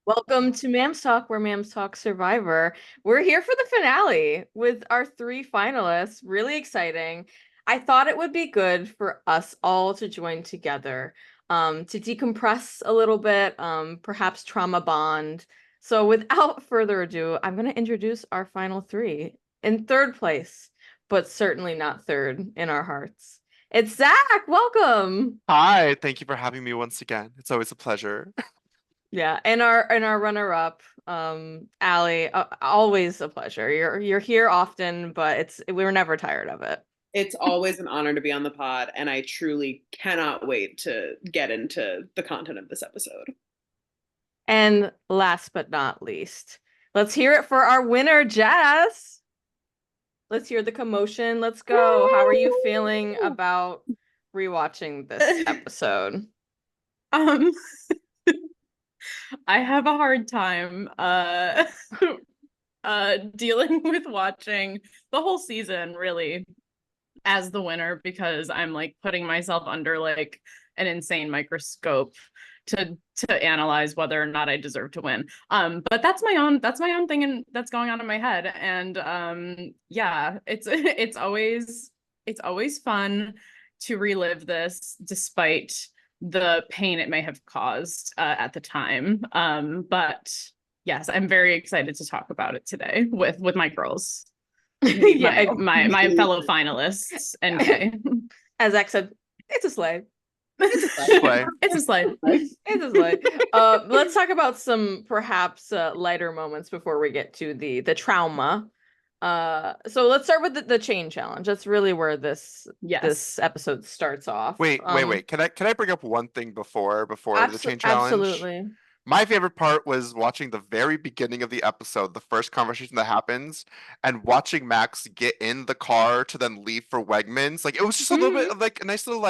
Welcome to Mams Talk, where Mams Talk Survivor. We're here for the finale with our three finalists. Really exciting. I thought it would be good for us all to join together, to decompress a little bit, perhaps trauma bond. So without further ado, I'm going to introduce our final three. In third place, but certainly not third in our hearts. It's Zach. Welcome. Hi, thank you for having me once again. It's always a pleasure. Yeah, and our runner-up, Allie, always a pleasure. You're here often, but we're never tired of it. It's always an honor to be on the pod, and I truly cannot wait to get into the content of this episode. And last but not least, let's hear it for our winner, Jess. Let's hear the commotion. Let's go. How are you feeling about rewatching this episode? I have a hard time dealing with watching the whole season really as the winner because I'm like putting myself under like an insane microscope to analyze whether or not I deserve to win. But that's my own thing and that's going on in my head. And yeah, it's always fun to relive this despite the pain it may have caused at the time. But yes, I'm very excited to talk about it today with my girls. Yeah, my fellow finalists and Kay. As Zach said, it's a slay. Play. It's a slide. It's a slay. Let's talk about some perhaps lighter moments before we get to the trauma. So let's start with the chain challenge. That's really where this episode starts off. Wait. Can I bring up one thing before the chain challenge? Absolutely. My favorite part was watching the very beginning of the episode, the first conversation that happens, and watching Max get in the car to then leave for Wegmans. Like it was just a little bit of like a nice little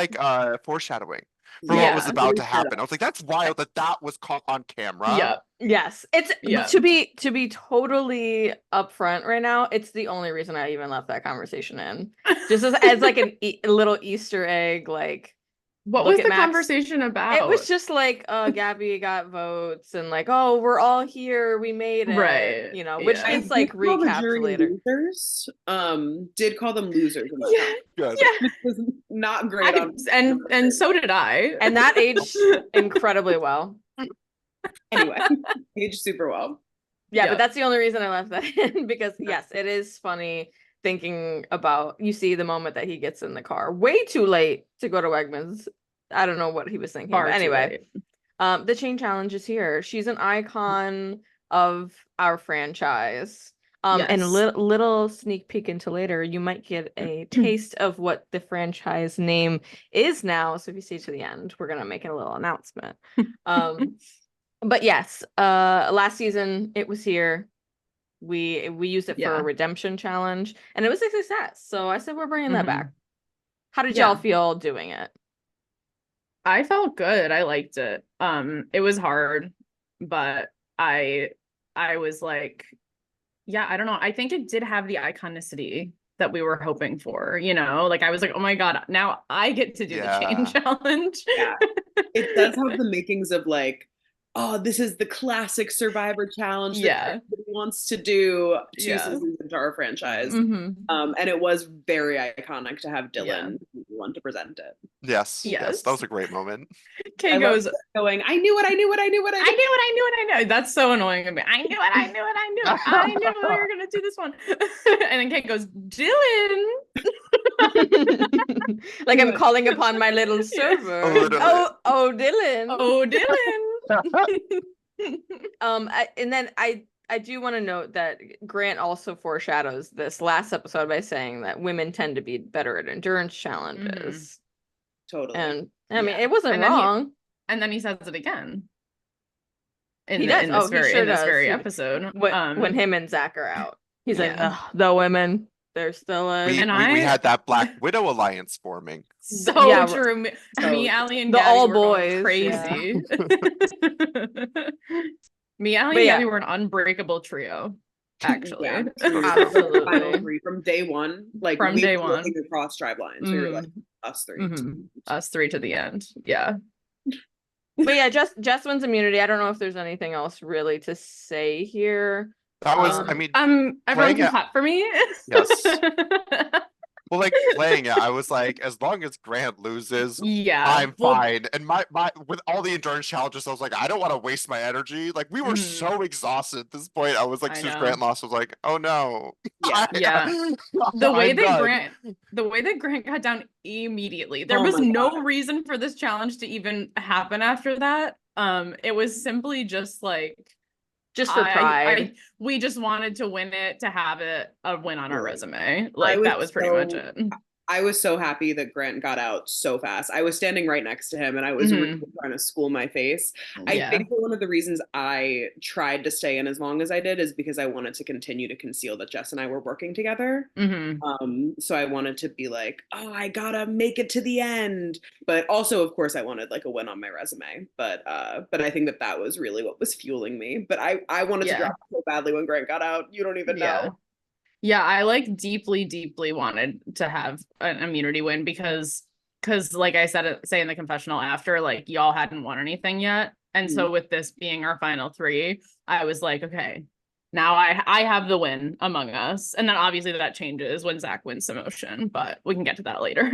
foreshadowing for what was about to happen. I was like, that's wild that was caught on camera. Yeah. Yes. To be totally upfront right now, it's the only reason I even left that conversation in. Just as like a little Easter egg, like what was the conversation about? It was just like, Gabby got votes and like, oh, we're all here, we made it, right? You know, which is like recaps later. Losers, did call them losers. Yeah, which was not great. And so did I, and that aged incredibly well. Anyway, aged super well. Yeah, but that's the only reason I left that in because yes, it is funny thinking about, you see the moment that he gets in the car way too late to go to Wegmans. I don't know what he was thinking. But anyway, the chain challenge is here. She's an icon of our franchise. And little sneak peek into later, you might get a taste of what the franchise name is now. So if you stay to the end, we're gonna make a little announcement. But yes, last season it was here. We used it for a redemption challenge, and it was a success. So I said we're bringing that back. How did y'all feel doing it? I felt good. I liked it. It was hard, but I was like, yeah, I don't know. I think it did have the iconicity that we were hoping for, you know? Like I was like, oh my God, now I get to do the chain challenge. Yeah. It does have the makings of like, oh, this is the classic Survivor challenge that everybody wants to do two seasons into our franchise. And it was very iconic to have Dylan want to present it. Yes, that was a great moment. Kay goes going, I knew it. That's so annoying of me. I knew we were gonna do this one. And then Kay goes, Dylan. Like I'm calling upon my little server. Oh, Dylan. Oh, Dylan. And then I do want to note that Grant also foreshadows this last episode by saying that women tend to be better at endurance challenges. Totally. And I mean, it wasn't wrong. And then he says it again. In this very episode. When him and Zach are out. He's like, the women, they're still we had that Black Widow alliance forming. So true. Me, Allie, and the Gabby all were boys crazy. Me, Allie, and Gabby were an unbreakable trio. Actually, absolutely. From day one, like from day one, across drive lines, we were like us three, us three to the end. Yeah. But yeah, Jess wins immunity. I don't know if there's anything else really to say here. That was, I mean, everyone can it- clap for me. Yes. Well, like playing it, I was like, as long as Grant loses, Yeah, I'm fine. And my with all the endurance challenges, I was like, I don't want to waste my energy. Like we were so exhausted at this point. I was like, I as soon as know. Grant lost, I was like, oh no. Yeah. Yeah. The way I'm that Grant got down immediately, there Oh was my no God. reason for this challenge to even happen after that. It was simply just like Just for pride. we just wanted to win it, to have it a win on our Right. resume. Like that was pretty much it. I was so happy that Grant got out so fast. I was standing right next to him and I was really trying to school my face. I think that one of the reasons I tried to stay in as long as I did is because I wanted to continue to conceal that Jess and I were working together. So I wanted to be like, oh, I gotta make it to the end. But also, of course, I wanted like a win on my resume. But I think that was really what was fueling me. But I wanted to drop so badly when Grant got out. You don't even know. Yeah, I like deeply, deeply wanted to have an immunity win because like I say in the confessional after, like y'all hadn't won anything yet. And so with this being our final 3, I was like, okay, now I have the win among us. And then obviously that changes when Zach wins Emotion, but we can get to that later.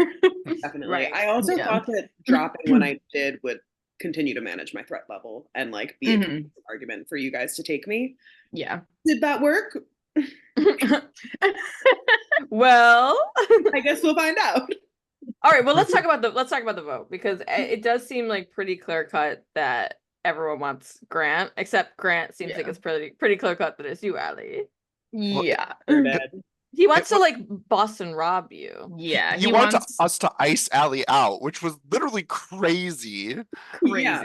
Definitely. Right. I also thought that dropping when I did would continue to manage my threat level and like be a argument for you guys to take me. Yeah. Did that work? Well, I guess we'll find out. All right, well let's talk about the vote because it does seem like pretty clear cut that everyone wants Grant, except Grant seems like it's pretty clear cut that it's you, Allie. Yeah. He wants to like Boston rob you. Yeah, he wanted us to ice Allie out, which was literally crazy. Yeah,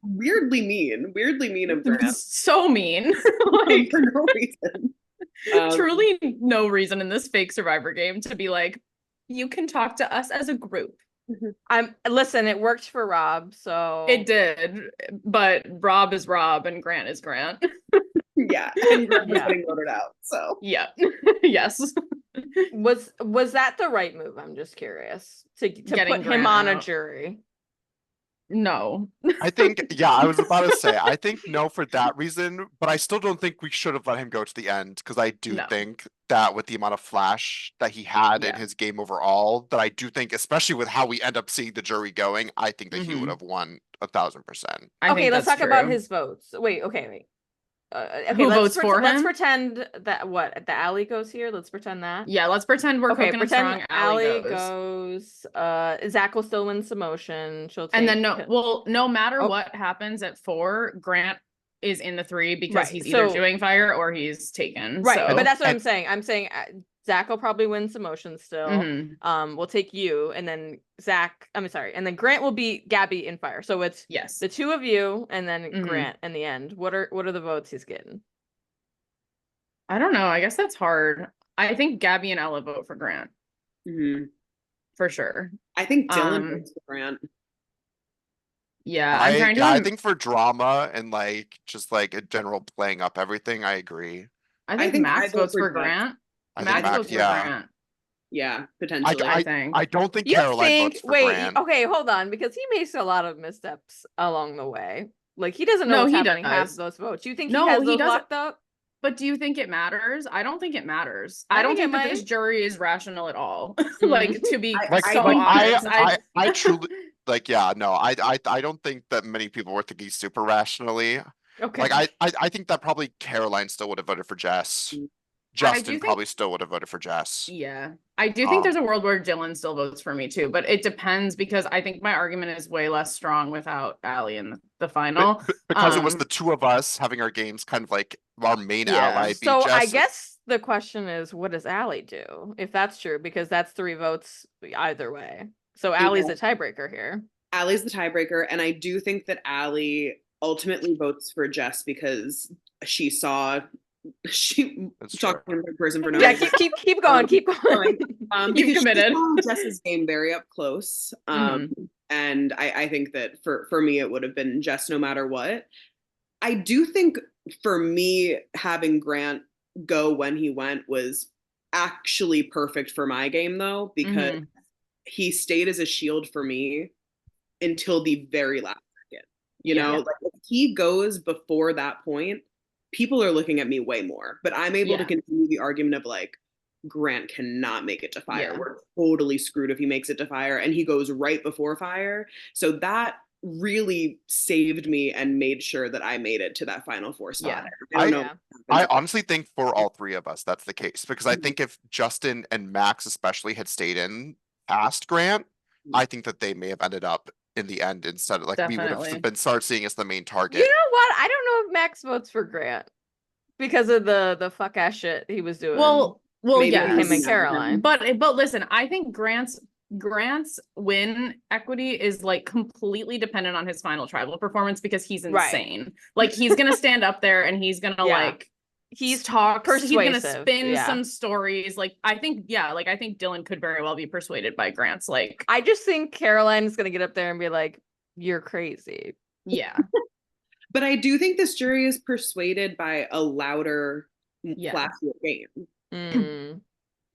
weirdly mean of Grant. So mean. Like for no reason. Truly no reason in this fake Survivor game to be like, you can talk to us as a group. Listen, it worked for Rob, so it did, but Rob is Rob and Grant is Grant. Yeah, and Grant was getting voted out. So yeah, yes. Was that the right move? I'm just curious to put him on a jury. No. I think, I was about to say, I think no for that reason, but I still don't think we should have let him go to the end because I do think that with the amount of flash that he had in his game overall, that I do think, especially with how we end up seeing the jury going, I think that he would have won 1,000%. Okay, let's talk about his votes. Wait. Okay, who votes for him? Let's pretend that the Allie goes here. Let's pretend that. Yeah, let's pretend we're cooking a strong. Allie goes. Zach will still win some motion. She'll take, and then no matter what happens at 4, Grant is in the 3 because he's either doing fire or he's taken. Right, so. but that's what I'm saying. I'm saying Zach will probably win some motion still. We'll take you, and then and then Grant will beat Gabby in fire. So it's the 2 of you, and then Grant in the end. What are the votes he's getting? I don't know. I guess that's hard. I think Gabby and Ella vote for Grant. For sure. I think Dylan votes for Grant. Yeah, I think for drama and like just like a general playing up everything, I agree. I think Max votes for Grant. Max votes for Grant. Yeah, potentially. I don't think Caroline votes for Grant. Okay, hold on, because he makes a lot of missteps along the way. Like he doesn't know what's happening half those votes. You think he has those locked up? But do you think it matters? I don't think it matters. I don't think that this jury is rational at all. Like to be honest. I truly I don't think that many people were thinking super rationally. Okay. Like I think that probably Caroline still would have voted for Jess. Justin probably still would have voted for Jess. Yeah. I do think there's a world where Dylan still votes for me too, but it depends because I think my argument is way less strong without Allie in the final. Because it was the 2 of us having our games kind of like our main ally. So Jess. I guess the question is, what does Allie do? If that's true, because that's 3 votes either way. So Allie's the tiebreaker here. Allie's the tiebreaker, and I do think that Allie ultimately votes for Jess because she saw talking to the person for no reason. keep going. Keep You've committed. Jess's game very up close. And I think that for me it would have been Jess no matter what. I do think for me having Grant go when he went was actually perfect for my game though, because he stayed as a shield for me until the very last second. You know, like if he goes before that point, people are looking at me way more. But I'm able to continue the argument of like, Grant cannot make it to fire. We're totally screwed if he makes it to fire, and he goes right before fire. So that really saved me and made sure that I made it to that final four spot. I don't know. I honestly think for all three of us, that's the case, because I think if Justin and Max especially had stayed in past Grant, I think that they may have ended up in the end instead of like we would have been start seeing as the main target. You know what? I don't know if Max votes for Grant because of the fuck ass shit he was doing. Well, yeah, him and Caroline. But listen, I think Grant's win equity is like completely dependent on his final tribal performance because he's insane. Right. Like he's gonna stand up there and he's gonna like he's persuasive. He's gonna spin some stories. Like I think Dylan could very well be persuaded by Grant's like. I just think Caroline is gonna get up there and be like, "You're crazy." Yeah. But I do think this jury is persuaded by a louder, classier game. You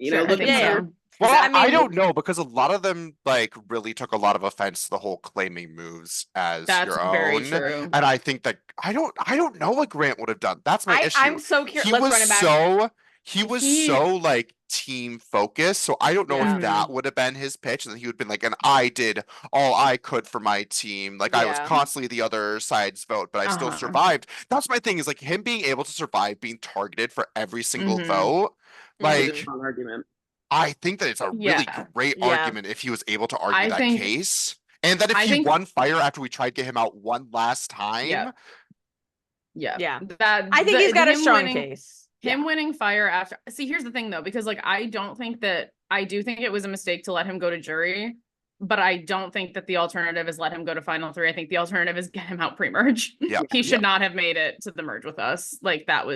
know, look at so. Well, I don't know because a lot of them like really took a lot of offense to the whole claiming moves as your own. Very true. And I think that I don't know what Grant would have done. That's my issue. I'm so curious. Let's run it back. He was so like team focused. So I don't know if that would have been his pitch. And he would have been like, and I did all I could for my team. Like I was constantly the other side's vote, but I still survived. That's my thing is like him being able to survive being targeted for every single vote. Like argument. I think that it's a really great argument if he was able to argue that case. And that if he won fire after we tried to get him out one last time. I think he's got a strong case. Him winning fire after. See, here's the thing though, because like I do think it was a mistake to let him go to jury, but I don't think that the alternative is let him go to final three. I think the alternative is get him out pre-merge. He should not have made it to the merge with us. Like that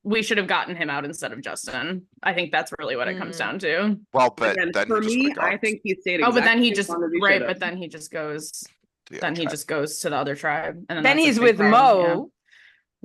we should have gotten him out instead of Justin. I think that's really what it comes down to. Well, but again, then for me, I think he stayed. But then he just but then he just goes. Then he just goes to the other tribe, and then he's with Mo,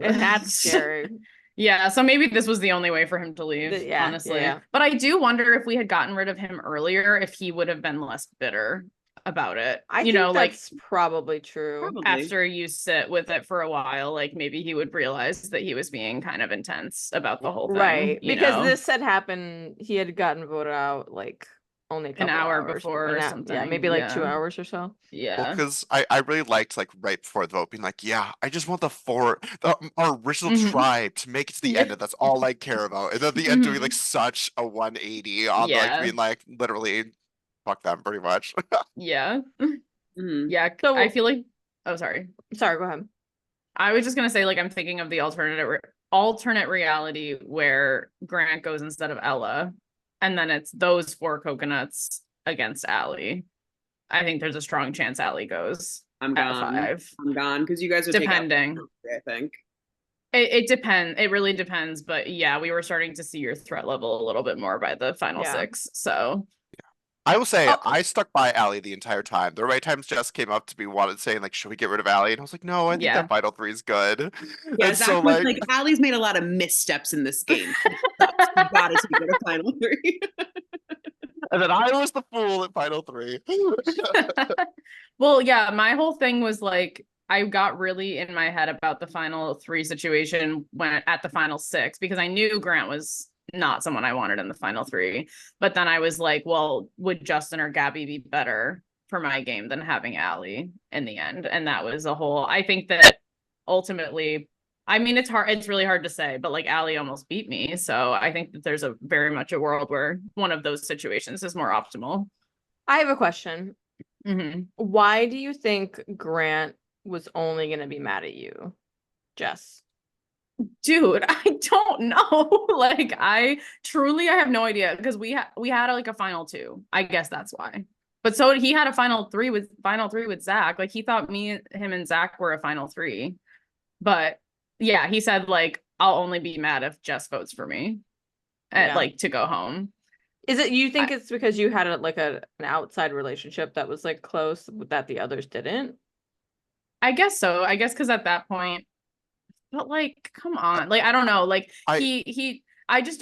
and that's scary. Yeah, so maybe this was the only way for him to leave, honestly. But I do wonder if we had gotten rid of him earlier, if he would have been less bitter about it. I think that's probably true. After you sit with it for a while, like maybe he would realize that he was being kind of intense about the whole thing. Right, because this had happened, he had gotten voted out like only a couple an hour hours before or something. Yeah, maybe like 2 hours or so. Yeah. Because I really liked like right before the vote being like, I just want our original tribe to make it to the end, and that's all I care about. And then the end doing like such a 180 on like being like literally fuck them pretty much. Yeah. So I feel like sorry, go ahead. I was just gonna say like I'm thinking of the alternate reality where Grant goes instead of Ella. And then it's those 4 coconuts against Allie. I think there's a strong chance Allie goes. I'm gone because you guys are depending. I think it depends. It really depends. But yeah, we were starting to see your threat level a little bit more by the final 6. So I will say I stuck by Allie the entire time. The right times Jess came up to me saying like, should we get rid of Allie? And I was like, no, I think that final 3 is good. Yeah, and so like Allie's made a lot of missteps in this game. You gotta take it to final 3. And then I was the fool at final 3. Well, yeah, my whole thing was like I got really in my head about the final 3 situation when at the final 6 because I knew Grant was not someone I wanted in the final 3. But then I was like, well, would Justin or Gabby be better for my game than having Allie in the end? And that was a whole, I think that ultimately, I mean, it's really hard to say, but like Allie almost beat me. So I think that there's a very much a world where one of those situations is more optimal. I have a question. Why do you think Grant was only going to be mad at you, Jess? Dude, I don't know. Like I have no idea because we had like a final 2. I guess that's why. But so he had a final 3 with Zach. Like he thought him and Zach were a final 3. But yeah, he said like I'll only be mad if Jess votes for me and like to go home. Is it you think it's because you had an outside relationship that was like close that the others didn't? I guess so. I guess because at that point. But like, come on, like I don't know, like he I just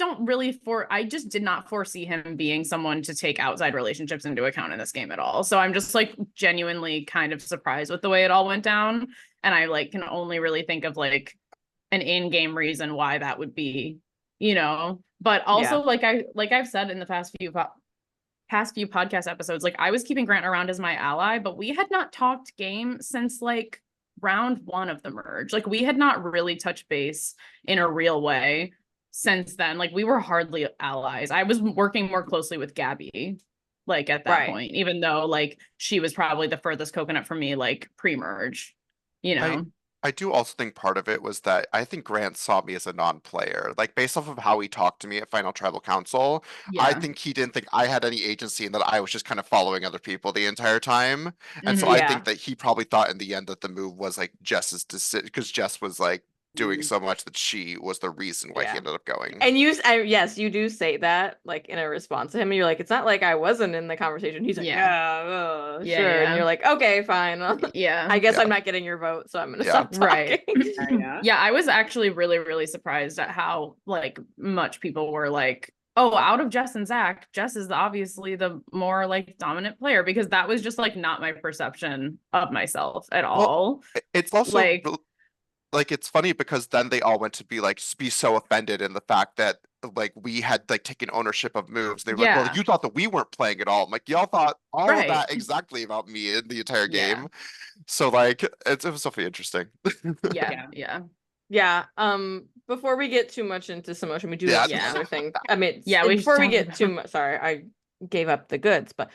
did not foresee him being someone to take outside relationships into account in this game at all. So I'm just like genuinely kind of surprised with the way it all went down. And I like can only really think of like an in-game reason why that would be, but also like I've said in the past few podcast episodes, like I was keeping Grant around as my ally, but we had not talked game since like round 1 of the merge. Like we had not really touched base in a real way since then. Like we were hardly allies. I was working more closely with Gabby like at that point, even though like she was probably the furthest coconut from me like pre-merge, I do also think part of it was that I think Grant saw me as a non-player. Like based off of how he talked to me at Final Tribal Council, I think he didn't think I had any agency and that I was just kind of following other people the entire time. And so I think that he probably thought in the end that the move was like Jess's decision, because Jess was like doing so much that she was the reason why he ended up going. And yes, you do say that like in a response to him, and you're like, it's not like I wasn't in the conversation. He's like, sure. And you're like, okay, fine. I guess I'm not getting your vote, so I'm gonna stop talking. Yeah, I was actually really, really surprised at how like much people were like, oh, out of Jess and Zach, Jess is obviously the more like dominant player, because that was just like not my perception of myself at all. It's also like it's funny because then they all went to be so offended in the fact that like we had like taken ownership of moves. They were like, well, you thought that we weren't playing at all. I'm like, y'all thought all of that exactly about me in the entire game. So like it was definitely interesting. Before we get too much into Samotion, we do have another thing. I mean, before we get too much, sorry, I gave up the goods, but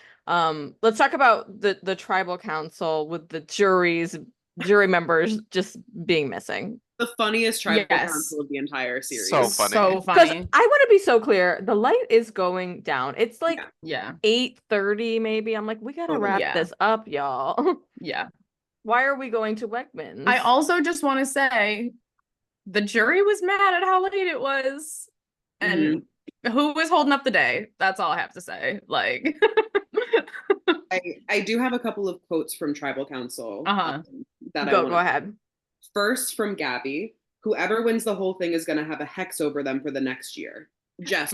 let's talk about the tribal council with the jury members just being missing. The funniest tribal council of the entire series. So funny. Because I want to be so clear, the light is going down. It's like 8:30 maybe. I'm like, we gotta wrap this up, y'all. Why are we going to Wegmans? I also just want to say the jury was mad at how late it was. And who was holding up the day? That's all I have to say. Like I do have a couple of quotes from Tribal Council. Go ahead. First, from Gabby, whoever wins the whole thing is going to have a hex over them for the next year. Jess,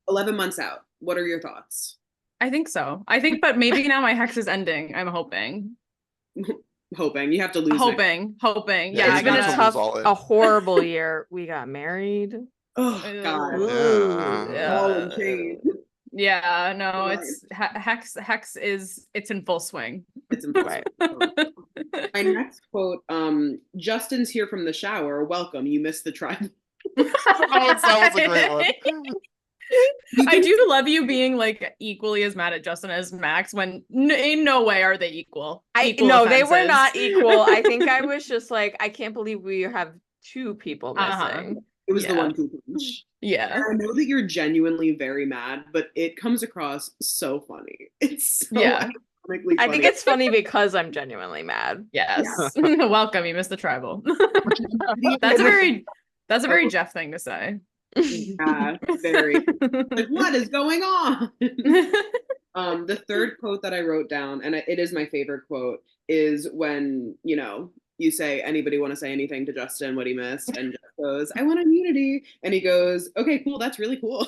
11 months out. What are your thoughts? I think so. But maybe now my hex is ending. I'm hoping. Hoping. You have to lose. Hoping. Yeah, it's been a horrible year. We got married. Oh, God. Yeah, no, it's hex is it's in full swing. It's in full swing. My next quote, Justin's here from the shower. Welcome. You missed the tribe. That was a great one. I do love you being like equally as mad at Justin as Max when in no way are they equal. No, they were not equal. I think I was just like, I can't believe we have 2 people missing. It was the 1-2 punch. Yeah. And I know that you're genuinely very mad, but it comes across so funny. It's so ironically funny. I think it's funny because I'm genuinely mad. Yes. Yeah. Welcome, you missed the tribal. That's a very Jeff thing to say. Yeah, very. Like, what is going on? The third quote that I wrote down, and it is my favorite quote, is when, you say, anybody want to say anything to Justin, what he missed? And Jeff goes, I want immunity. And he goes, okay, cool. That's really cool.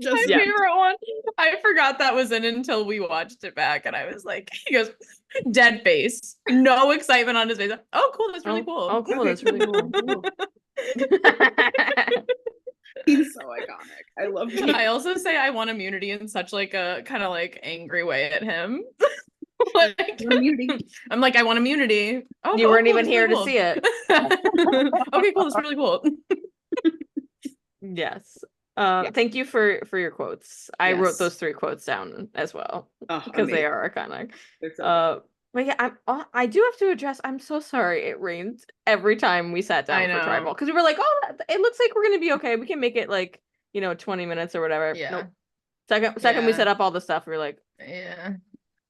My favorite one. I forgot that was in until we watched it back. And I was like, he goes, dead face. No excitement on his face. Oh, cool. That's really cool. Oh, cool. That's really cool. He's so iconic. I love him. I also say I want immunity in such like a kind of like angry way at him. Like, I'm like, I want immunity. Oh, you weren't even here to see it. Okay, cool. That's really cool. Yes. Thank you for your quotes. I wrote those 3 quotes down as well because they are iconic. But yeah, I do have to address. I'm so sorry. It rained every time we sat down for tribal because we were like, oh, it looks like we're gonna be okay. We can make it like 20 minutes or whatever. Yeah. Nope. Second we set up all the stuff, we were like,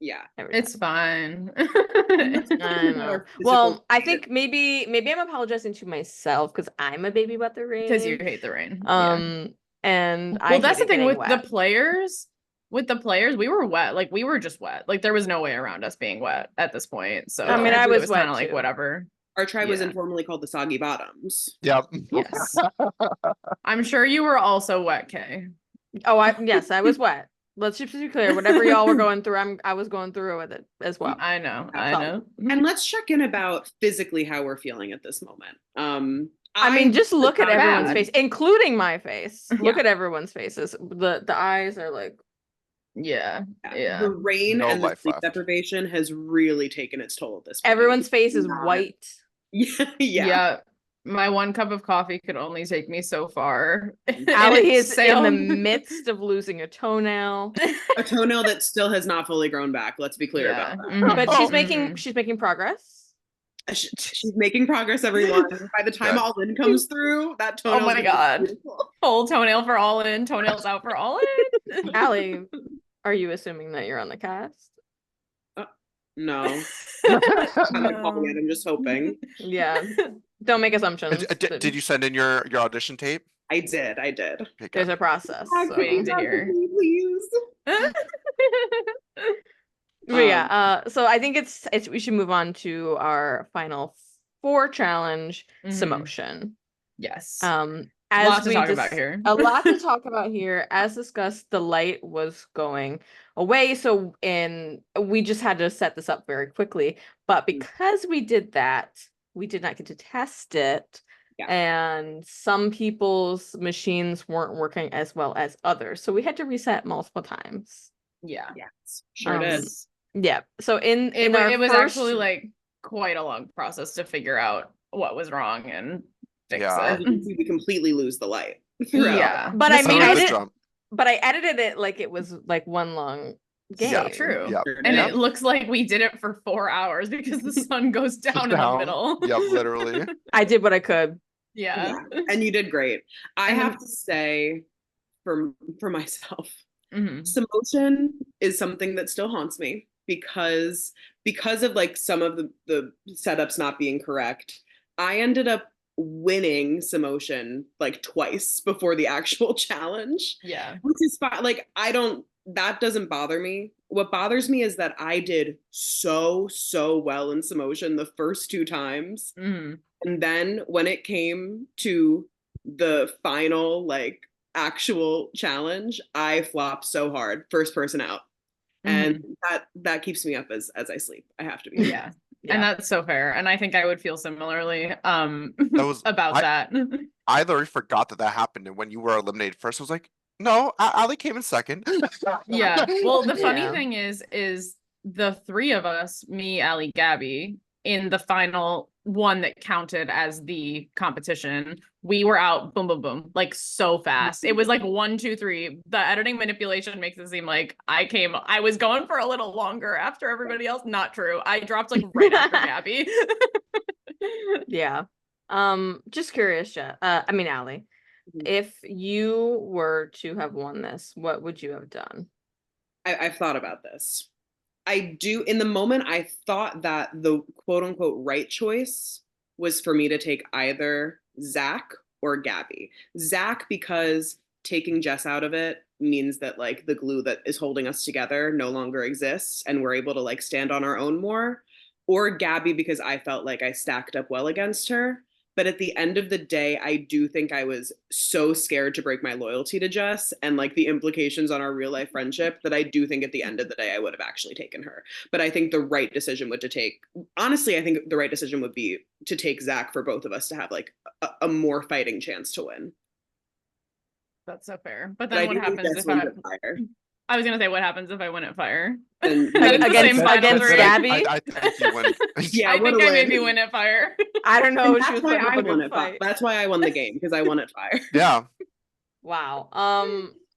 yeah, it's fine. I know. Well, I think maybe I'm apologizing to myself because I'm a baby about the rain. Because you hate the rain. And that's the thing with the players. With the players, we were wet. Like we were just wet. Like there was no way around us being wet at this point. So I mean, I was kind wet of like whatever. Our tribe was Yeah. informally called the Soggy Bottoms. Yep. Yes. I'm sure you were also wet, Kay. Oh, yes, I was wet. Let's just be clear. Whatever y'all were going through, I was going through with it as well. I know. And let's check in about physically how we're feeling at this moment. I mean, just look at everyone's bad. face, including my face. Look Yeah. at everyone's faces. The eyes are like, Yeah. The rain No and the life sleep left. deprivation has really taken its toll at this point. everyone's face is Not- white. Yeah. My one cup of coffee could only take me so far. Allie is in the midst of losing a toenail. A toenail that still has not fully grown back. Let's be clear about that. Mhm. But Mhm. she's making progress. She's making progress, everyone. By the time Good. All In comes through, that Oh toenail. my God. Full toenail for All In, toenails out for All In. Allie, are you assuming that you're on the cast? No. No. I'm just hoping. Yeah. Don't make assumptions. Did you send in your audition tape? I did. Okay, There's good. a process. I'm so- waiting to hear. Please. But yeah, so I think it's we should move on to our final 4 challenge, Mhm. Samotion. Yes. As Lot to we talk about here. a lot to talk about here. As discussed, the light was going away, so we just had to set this up very quickly. But because we did that, we did not get to test it. Yeah. And some people's machines weren't working as well as others. So we had to reset multiple times. Yeah. Yes. Sure did. Yeah. So It was first- actually like quite a long process to figure out what was wrong and fix Yeah. As it. you can see, we completely lose the light. throughout. Yeah. But I So mean, did I the did, drum. but I edited it like it was like one long game. Yeah, True. Yep. Sure And did. it looks like we did it for 4 hours because the sun goes down in the Down. middle. Yep, literally. I did what I could. Yeah. And you did great. I And have then- to say, for myself, Mhm. Samotion is something that still haunts me because of like some of the setups not being correct. I ended up winning Samotion like twice before the actual challenge, Yeah. which is fine. Like that doesn't bother me. What bothers me is that I did so well in Samotion the first 2 times. Mhm. And then when it came to the final, like, actual challenge, I flopped so hard, first person out. And that keeps me up as I sleep. I have to be. Yeah. And that's so fair. And I think I would feel similarly was- about that. I literally forgot that happened, and when you were eliminated first, I was like, no, Ali came in second. Yeah. Well, the funny Yeah. thing is the 3 of us, me, Allie, Gabby, in the final one that counted as the competition, we were out boom, boom, boom, like so fast. It was like 1, 2, 3. The editing manipulation makes it seem like I was going for a little longer after everybody else. Not true. I dropped like right after Gabby. Yeah. Just curious, Allie, Mhm. if you were to have won this, what would you have done? I've thought about this. In the moment, I thought that the quote unquote right choice was for me to take either Zach or Gabby. Zach, because taking Jess out of it means that like the glue that is holding us together no longer exists and we're able to like stand on our own more. Or Gabby, because I felt like I stacked up well against her. But at the end of the day, I do think I was so scared to break my loyalty to Jess and like the implications on our real life friendship that I do think at the end of the day, I would have actually taken her. But I think the right decision would honestly, I think the right decision would be to take Zach for both of us to have like a more fighting chance to win. That's so fair. But But then I what do think happens Jess if wins at Fire. I was gonna say what happens if I win at Fire? Then Then it's the same Against finals already. Gabby? I think you win. Yeah, I what think a I win. maybe win at Fire. I don't know. And She was that's why putting up I a good won at Fire. fight. That's why I won the game, because I won at Fire. Yeah. Wow.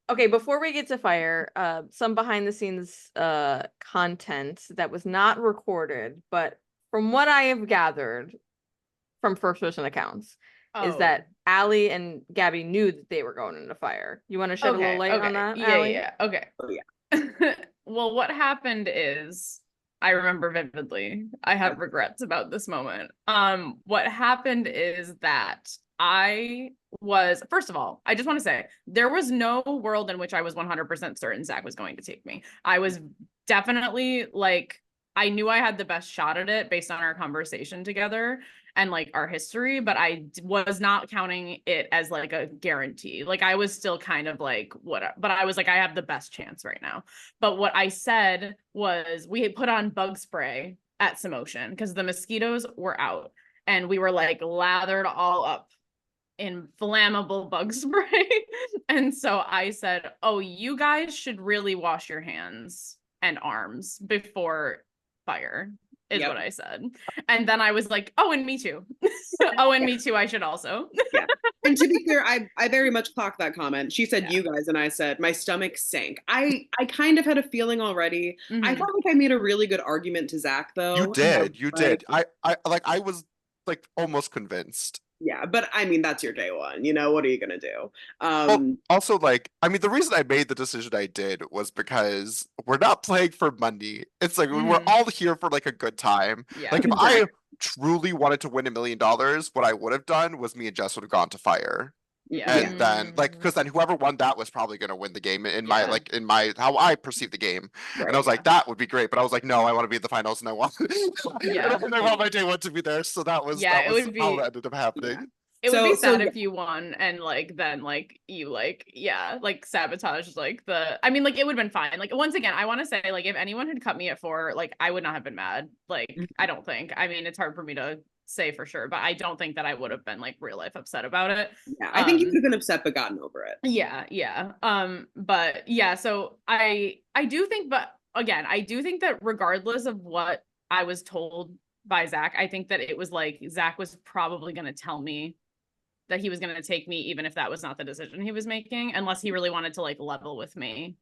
Okay, before we get to Fire, some behind the scenes content that was not recorded, but from what I have gathered from first person accounts, is that Allie and Gabby knew that they were going into Fire. You want to shed a little light on that, Allie? Yeah. Okay. Oh, yeah. Well, what happened is I remember vividly. I have regrets about this moment. What happened is that first of all, I just want to say there was no world in which I was 100% certain Zach was going to take me. I was definitely like I knew I had the best shot at it based on our conversation together and like our history, but I was not counting it as like a guarantee. Like I was still kind of like, what, but I was like, I have the best chance right now. But what I said was we had put on bug spray at Samotion because the mosquitoes were out and we were like lathered all up in flammable bug spray. And so I said, oh, you guys should really wash your hands and arms before fire is what I said. And then I was like, oh, and me too. Oh, and me too, I should also. Yeah. And to be clear, I very much clocked that comment. She said you guys, and I said my stomach sank. I kind of had a feeling already. I felt like I made a really good argument to Zach though. You did. I was like almost convinced. Yeah, but I mean, that's your day one, you know, what are you gonna do? Well, also, like, I mean, the reason I made the decision I did was because we're not playing for money. It's like we're all here for like a good time. Yeah. Like if I truly wanted to win $1 million, what I would have done was me and Jess would have gone to fire. Yeah. And then like because then whoever won that was probably gonna win the game in my how I perceive the game. Right, and I was like, that would be great. But I was like, no, I want to be in the finals and I want and I want my day one to be there. So that was how it ended up happening. It would be sad if you won and like then like you like like sabotage like the I mean like it would have been fine. Like once again, I want to say like if anyone had cut me at 4, like I would not have been mad. Like I don't think. I mean it's hard for me to say for sure, but I don't think that I would have been like real life upset about it. Yeah, I think you could have been upset but gotten over it. Yeah. But yeah, so I do think, but again, I do think that regardless of what I was told by Zach, I think that it was like Zach was probably gonna tell me that he was gonna take me even if that was not the decision he was making, unless he really wanted to like level with me.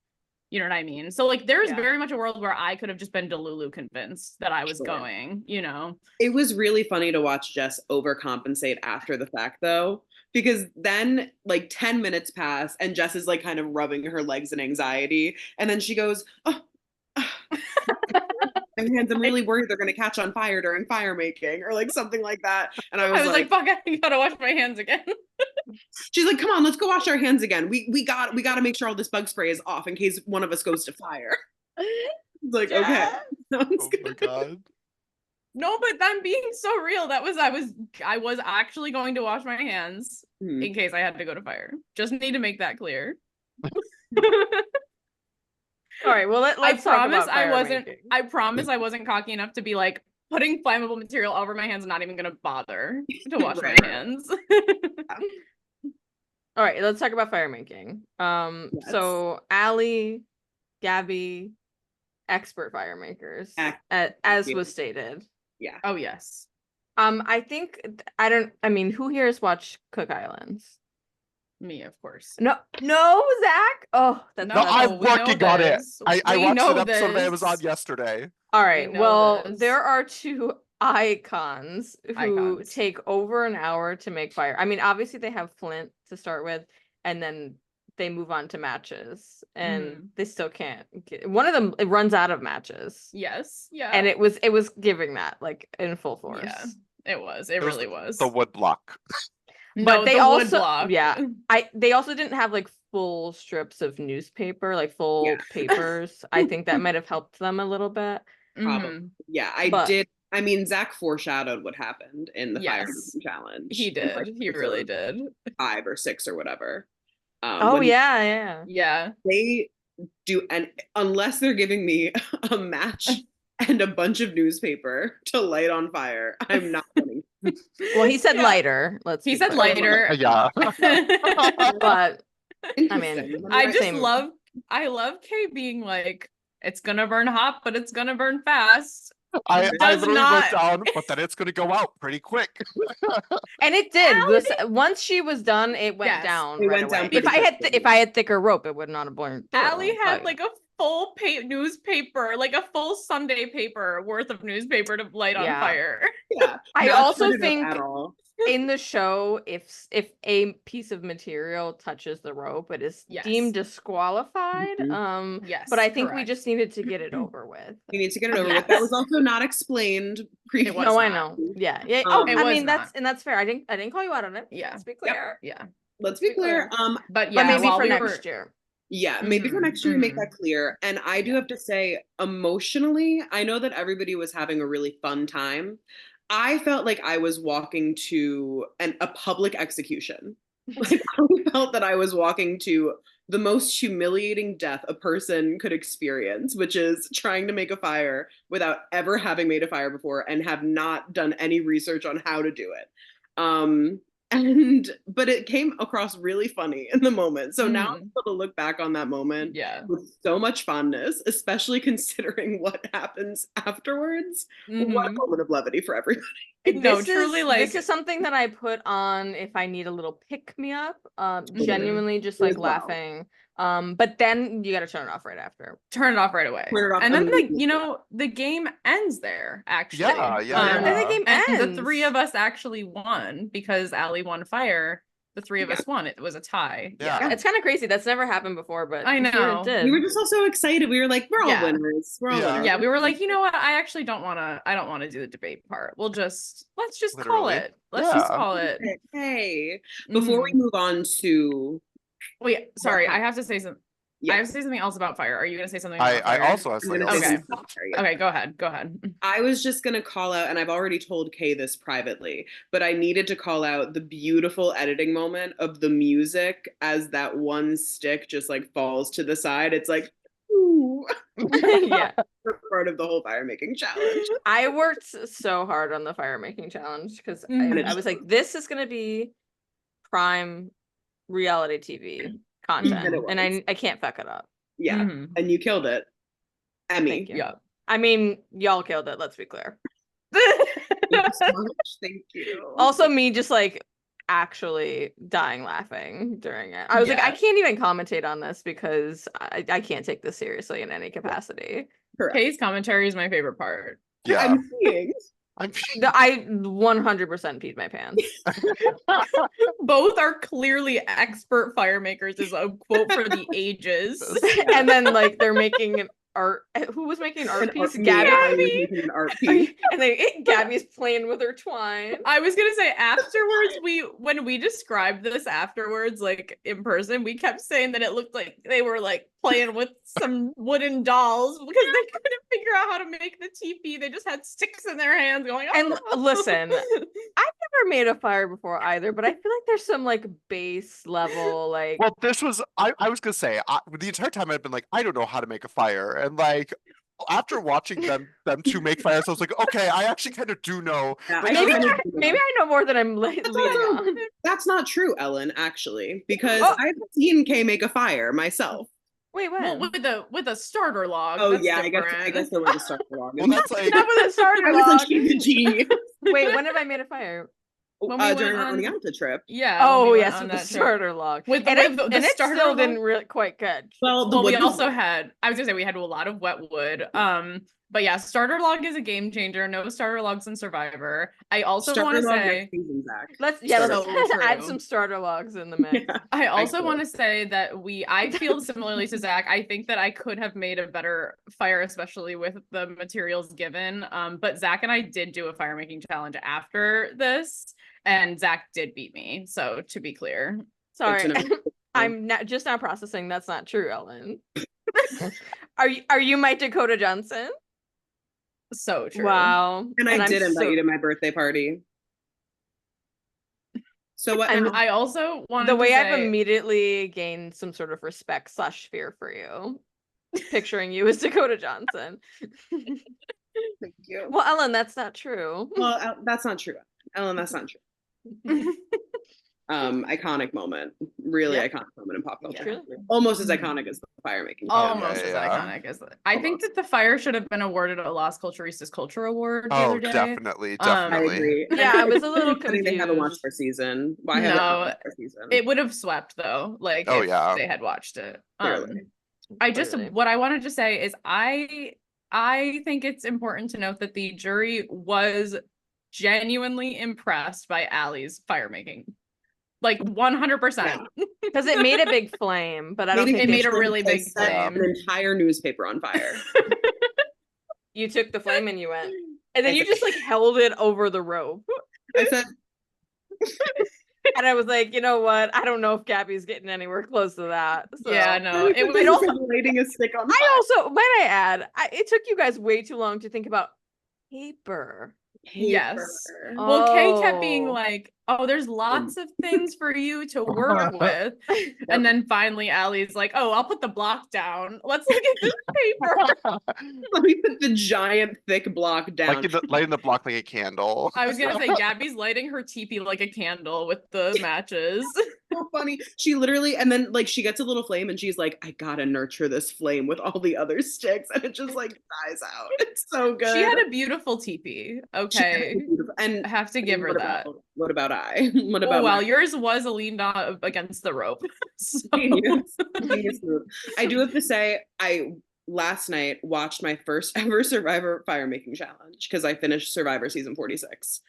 You know what I mean? So like there's very much a world where I could have just been Delulu convinced that I was going, you know? It was really funny to watch Jess overcompensate after the fact though, because then like 10 minutes pass and Jess is like kind of rubbing her legs in anxiety. And then she goes, oh, my hands, I'm really worried they're going to catch on fire during fire making or like something like that. And I was like, fuck, I gotta wash my hands again. She's like, come on, let's go wash our hands again. We got to make sure all this bug spray is off in case one of us goes to fire. It's like, okay. Oh my god. No, but I'm being so real. I was actually going to wash my hands in case I had to go to fire. Just need to make that clear. All right, well let's talk about I promise I wasn't cocky enough to be like putting flammable material over my hands and not even gonna bother to wash my hands. All right, let's talk about fire making. So Allie, Gabby, expert fire makers, as was stated. Yeah. Oh yes. I think who here has watched Cook Islands? Me, of course. No, Zach. Oh, that's I'm working on it. I watched an episode of this. Amazon yesterday. All right. Well, there are 2 icons who take over an hour to make fire. I mean, obviously they have flint to start with, and then they move on to matches, and they still can't. One of them it runs out of matches. Yes. Yeah. And it was giving that like in full force. Yeah, it was. It really was. The wood block. But they also they also didn't have like full strips of newspaper, like full papers. I think that might have helped them a little bit. Probably. Yeah, I did. I mean, Zach foreshadowed what happened in the fire challenge. He did. Like, he really did. 5 or 6 or whatever. Yeah. They do, and unless they're giving me a match and a bunch of newspaper to light on fire, I'm not winning. Well, he said lighter. He said lighter. Yeah. But I mean, I love Kay being like, it's gonna burn hot, but it's gonna burn fast. I literally wrote down, but then it's gonna go out pretty quick. And it did. Once she was done, it went down. It went down. If I had thicker rope, it would not have burned. Allie had like a full newspaper, like a full Sunday paper worth of newspaper to light on fire. Yeah. I also think in the show, if a piece of material touches the rope, it is deemed disqualified. But I think we just needed to get it over with. We need to get it over with. That was also not explained previously. No, I know. Yeah. I mean that's fair. I didn't call you out on it. Yeah. Let's be clear. Yeah. Let's be clear. But maybe for next year. Yeah, maybe for next year we make that clear. And I do have to say, emotionally, I know that everybody was having a really fun time. I felt like I was walking to a public execution. Like, I felt that I was walking to the most humiliating death a person could experience, which is trying to make a fire without ever having made a fire before and have not done any research on how to do it. But it came across really funny in the moment. So now I'm able to look back on that moment with so much fondness, especially considering what happens afterwards. What a moment of levity for everybody. No, truly, like, this is something that I put on if I need a little pick me up. Genuinely just like laughing. But then you got to turn it off right after. Turn it off right away. And then the game ends there, actually. And the game ends. The three of us actually won because Allie won fire. The three of us won. It was a tie. Yeah. It's kind of crazy. That's never happened before, but I know. It did. We were just all so excited. We were like, we're all winners. We're all winners. Yeah, we were like, you know what? I actually don't want to do the debate part. Let's just call it. Let's just call it. Hey, before we move on to wait, sorry, I have to say something. I have to say something else about fire. Are you going to say something about I fire? also have something else. Okay, go ahead. I was just going to call out, and I've already told Kay this privately, but I needed to call out the beautiful editing moment of the music as that one stick just like falls to the side. It's like, ooh. Yeah. Part of the whole fire making challenge. I worked so hard on the fire making challenge because I was like, this is going to be prime reality TV content, and I can't fuck it up. Yeah, and you killed it. Emmy. Thank you. Yeah. I mean, y'all killed it, let's be clear. Thank you so much. Thank you. Also, me just like actually dying laughing during it. I was like, I can't even commentate on this because I can't take this seriously in any capacity. Kay's commentary is my favorite part. Yeah. I 100% peed my pants. Both are clearly expert fire makers is a quote for the ages. And then like they're making an art. Who was making an art piece? Gabby. An art piece. And Gabby's playing with her twine. I was gonna say afterwards, when we described this afterwards, like in person, we kept saying that it looked like they were like playing with some wooden dolls because they couldn't figure out how to make the teepee. They just had sticks in their hands going, oh. And listen, I've never made a fire before either, but I feel like there's some like base level like. Well, this was I was gonna say the entire time I've been like, I don't know how to make a fire, and like after watching them two make fires, I was like, okay, I actually kind of do know. Yeah, like, maybe I know more than I'm leading on. That's not true, Ellen, actually, because I've seen Kay make a fire myself. Wait, when? Well, with a starter log. Oh yeah, I guess there was a starter log. Well, that's like not with a starter log. I was like, she's a genius. Wait, when have I made a fire? During our Oneonta trip. Yeah. Oh yes, with the starter log. With the starter still log didn't really quite catch. Well, we also had. I was gonna say we had a lot of wet wood. But yeah, starter log is a game changer. No starter logs in Survivor. I also want to say let's add some starter logs in the mix. Yeah, I also want to say that I feel similarly to Zach. I think that I could have made a better fire, especially with the materials given. But Zach and I did do a fire making challenge after this, and Zach did beat me. So to be clear, sorry, I'm just now processing. That's not true, Ellen. Are you my Dakota Johnson? So true. Wow. And I did invite you to my birthday party. So what? And I also want the way I've immediately gained some sort of respect / fear for you, picturing you as Dakota Johnson. Thank you. Well, Ellen, that's not true. Well, that's not true, Ellen. That's not true. Iconic moment, really iconic moment in pop culture. Almost as iconic as the fire making. Almost as iconic as I think that the fire should have been awarded a Las Culturistas Culture Award. Oh, definitely. I agree. Yeah, I was a little confused. They haven't watched their season. Why haven't watched their season? It would have swept though. Like, if they had watched it. What I wanted to say is I think it's important to note that the jury was genuinely impressed by Allie's fire making. Like 100%. Because it made a big flame, but I don't think it made a really big flame. An entire newspaper on fire. You took the flame and you went. And then you just like held it over the rope. I said And I was like, you know what? I don't know if Gabby's getting anywhere close to that. So. Yeah, no. It was also lighting a stick on fire. I also, might I add, it took you guys way too long to think about paper. Yes. Paper. Well, Kay kept being Oh. like, oh, there's lots of things for you to work with. And then finally Allie's like, oh, I'll put the block down. Let's look at this paper. Let me put the giant thick block down. Lighting the block like a candle. I was gonna say Gabby's lighting her teepee like a candle with the matches. So funny. She literally, and then like she gets a little flame and she's like, I gotta nurture this flame with all the other sticks, and it just like dies out. It's so good. She had a beautiful teepee. Okay. And I have to give her that. What about I? What about well, yours was leaned up against the rope. So. Genius. Genius move. I do have to say, I last night watched my first ever Survivor fire making challenge because I finished Survivor season 46.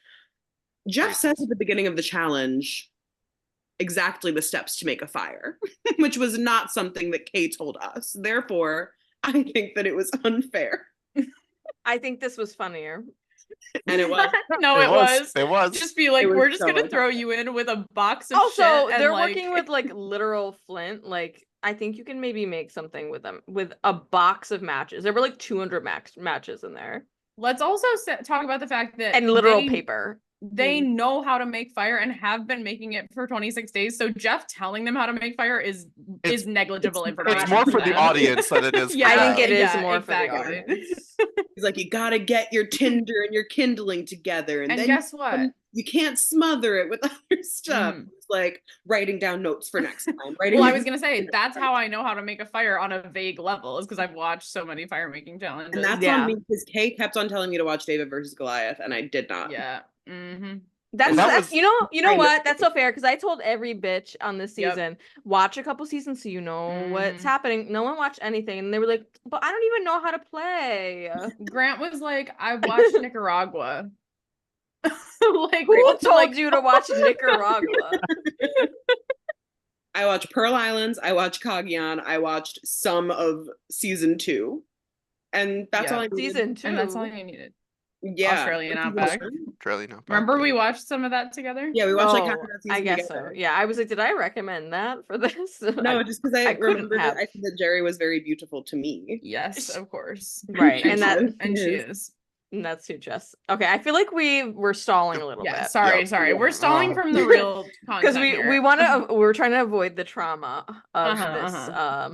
Jeff says at the beginning of the challenge exactly the steps to make a fire, which was not something that Kay told us. Therefore, I think that it was unfair. I think this was funnier. And it was. No, it was. It was. Just be like, It was we're just so gonna unfair. throw you in with a box of Also, shit. And they're like... working with like literal flint. Like, I think you can maybe make something with them with a box of matches. There were like 200 matches in there. Let's also talk about the fact that And literal paper. They know how to make fire and have been making it for 26 days. So Jeff telling them how to make fire is negligible information. It's more for the them. audience than it is for Yeah, I think them. it is more for the exactly. audience. He's like, you gotta get your tinder and your kindling together, and And then guess what? you can't smother it with other stuff. Mm. It's like writing down notes for next time. Well, I was gonna say that's how I know how to make a fire on a vague level is because I've watched so many fire making challenges. And that's on me because Kay kept on telling me to watch David versus Goliath, and I did not. Yeah. Mm-hmm. That's you know kind what? of- That's so fair because I told every bitch on this season, watch a couple seasons so you know what's happening. No one watched anything, and they were like, "But I don't even know how to play." Grant was like, "I watched Nicaragua." Like, who told you to watch Nicaragua? I watched Pearl Islands. I watched Cagayan. I watched some of season 2, and that's all I needed. Season 2, and that's all you needed. Yeah, Australian Outback. Australian Outback. Remember we watched some of that together? Yeah, we watched like half Oh, of that season I guess together. so. Yeah, I was like, did I recommend that for this? No, just because I couldn't remembered have. I said that Jerry was very beautiful to me. Yes, of course. Right, And and that so- And she is. and that's who Jess. Okay, I feel like we were stalling a little Yeah, bit. sorry. Yeah. We're stalling from the real because content we want to. We're trying to avoid the trauma of Uh-huh, this. uh-huh.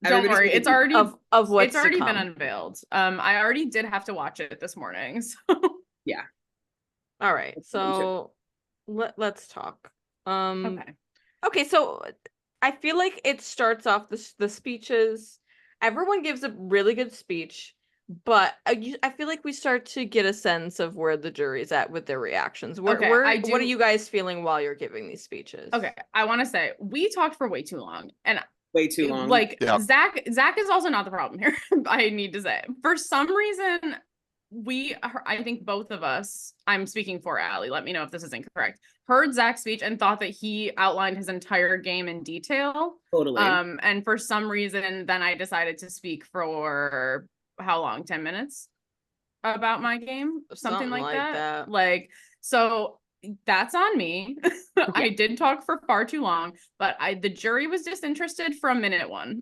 Don't Everybody's worry, gonna it's be- already Of what's it's already to been come. unveiled. I already did have to watch it this morning. So All right, That's fine, too. so let's talk. okay. Okay, so I feel like it starts off the speeches. Everyone gives a really good speech, but I feel like we start to get a sense of where the jury's at with their reactions. What are you guys feeling while you're giving these speeches? Okay, I want to say we talked for way too long, and Way too long. like Yeah. Zach is also not the problem here. I need to say, for some reason, I think both of us, I'm speaking for Allie, let me know if this is incorrect, heard Zach's speech and thought that he outlined his entire game in detail. Totally. And for some reason, then I decided to speak for how long? 10 minutes about my game? Something like that. Like, so that's on me. I did talk for far too long, but the jury was disinterested from minute 1.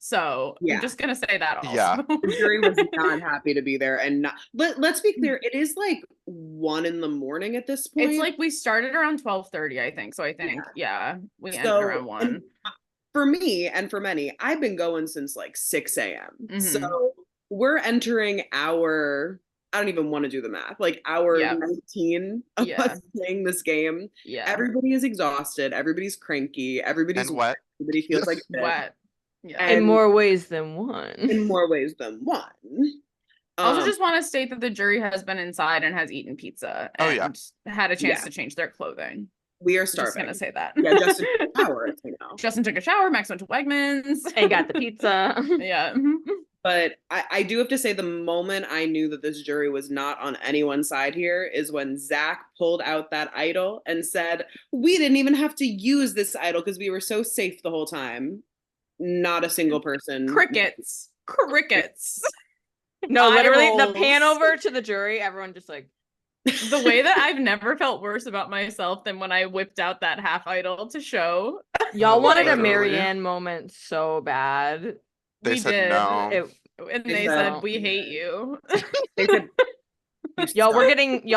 So Yeah. I'm just gonna say that also. Yeah. The jury was not happy to be there, and not. Let's be clear. It is like 1 a.m. at this point. It's like we started around 12:30, I think. So I think, we ended around 1. and for me and for many, I've been going since like 6 a.m. Mhm. So we're entering our. I don't even want to do the math. Like hour 19 of us playing this game. Yeah. Everybody is exhausted. Everybody's cranky. Everybody's And wet. Everybody feels like shit. Wet. Yeah. And- In more ways than one. in more ways than one. I also just want to state that the jury has been inside and has eaten pizza Oh, and yeah. had a chance Yeah. to change their clothing. we are Just starving. gonna say that. Yeah, Justin took a shower, you know. Justin took a shower. Max went to Wegmans. And got the pizza. Yeah. But I do have to say the moment I knew that this jury was not on anyone's side here is when Zach pulled out that idol and said, we didn't even have to use this idol because we were so safe the whole time. Not a single person. Crickets. No, literally the Eye pan rolls. over to the jury, everyone just like The way that I've never felt worse about myself than when I whipped out that half idol to show. Y'all wanted a Literally. Marianne moment so bad. They We said did. no. And They they said- said, we hate you. They said, Y'all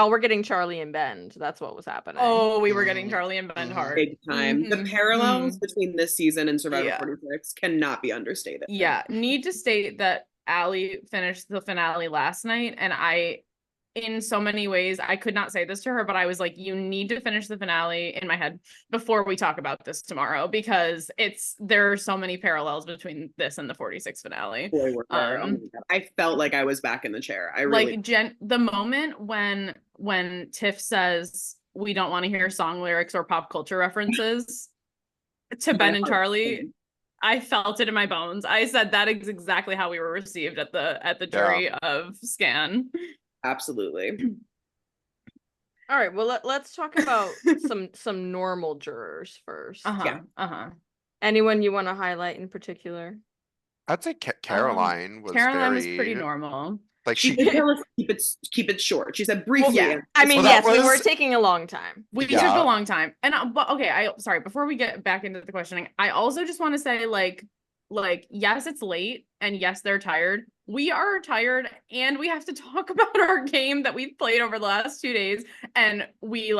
were getting Charlie and Ben. That's what was happening. Oh, we were getting Charlie and Ben Mhm. hard. big time. The Mhm, parallels mhm. between this season and Survivor Yeah. 46 cannot be understated. Yeah, need to state that Allie finished the finale last night, and in so many ways, I could not say this to her, but I was like, you need to finish the finale in my head before we talk about this tomorrow, because there are so many parallels between this and the 46 finale. Boy, were there. Oh my God. I felt like I was back in the chair. I really The moment when Tiff says we don't want to hear song lyrics or pop culture references to Ben and Charlie, I felt it in my bones. I said that is exactly how we were received at the jury of Scan. absolutely. All right, well let's talk about some normal jurors first. Anyone you want to highlight in particular? I'd say Caroline was Caroline was very pretty normal. like She did tell us keep it short. She said briefly. Well, yeah. I mean, Well, yes, that we were was- taking a long time. We Yeah. took a long time. And but okay, sorry, before we get back into the questioning, I also just want to say like yes, it's late, and yes, they're tired. We are tired, and we have to talk about our game that we've played over the last 2 days, and we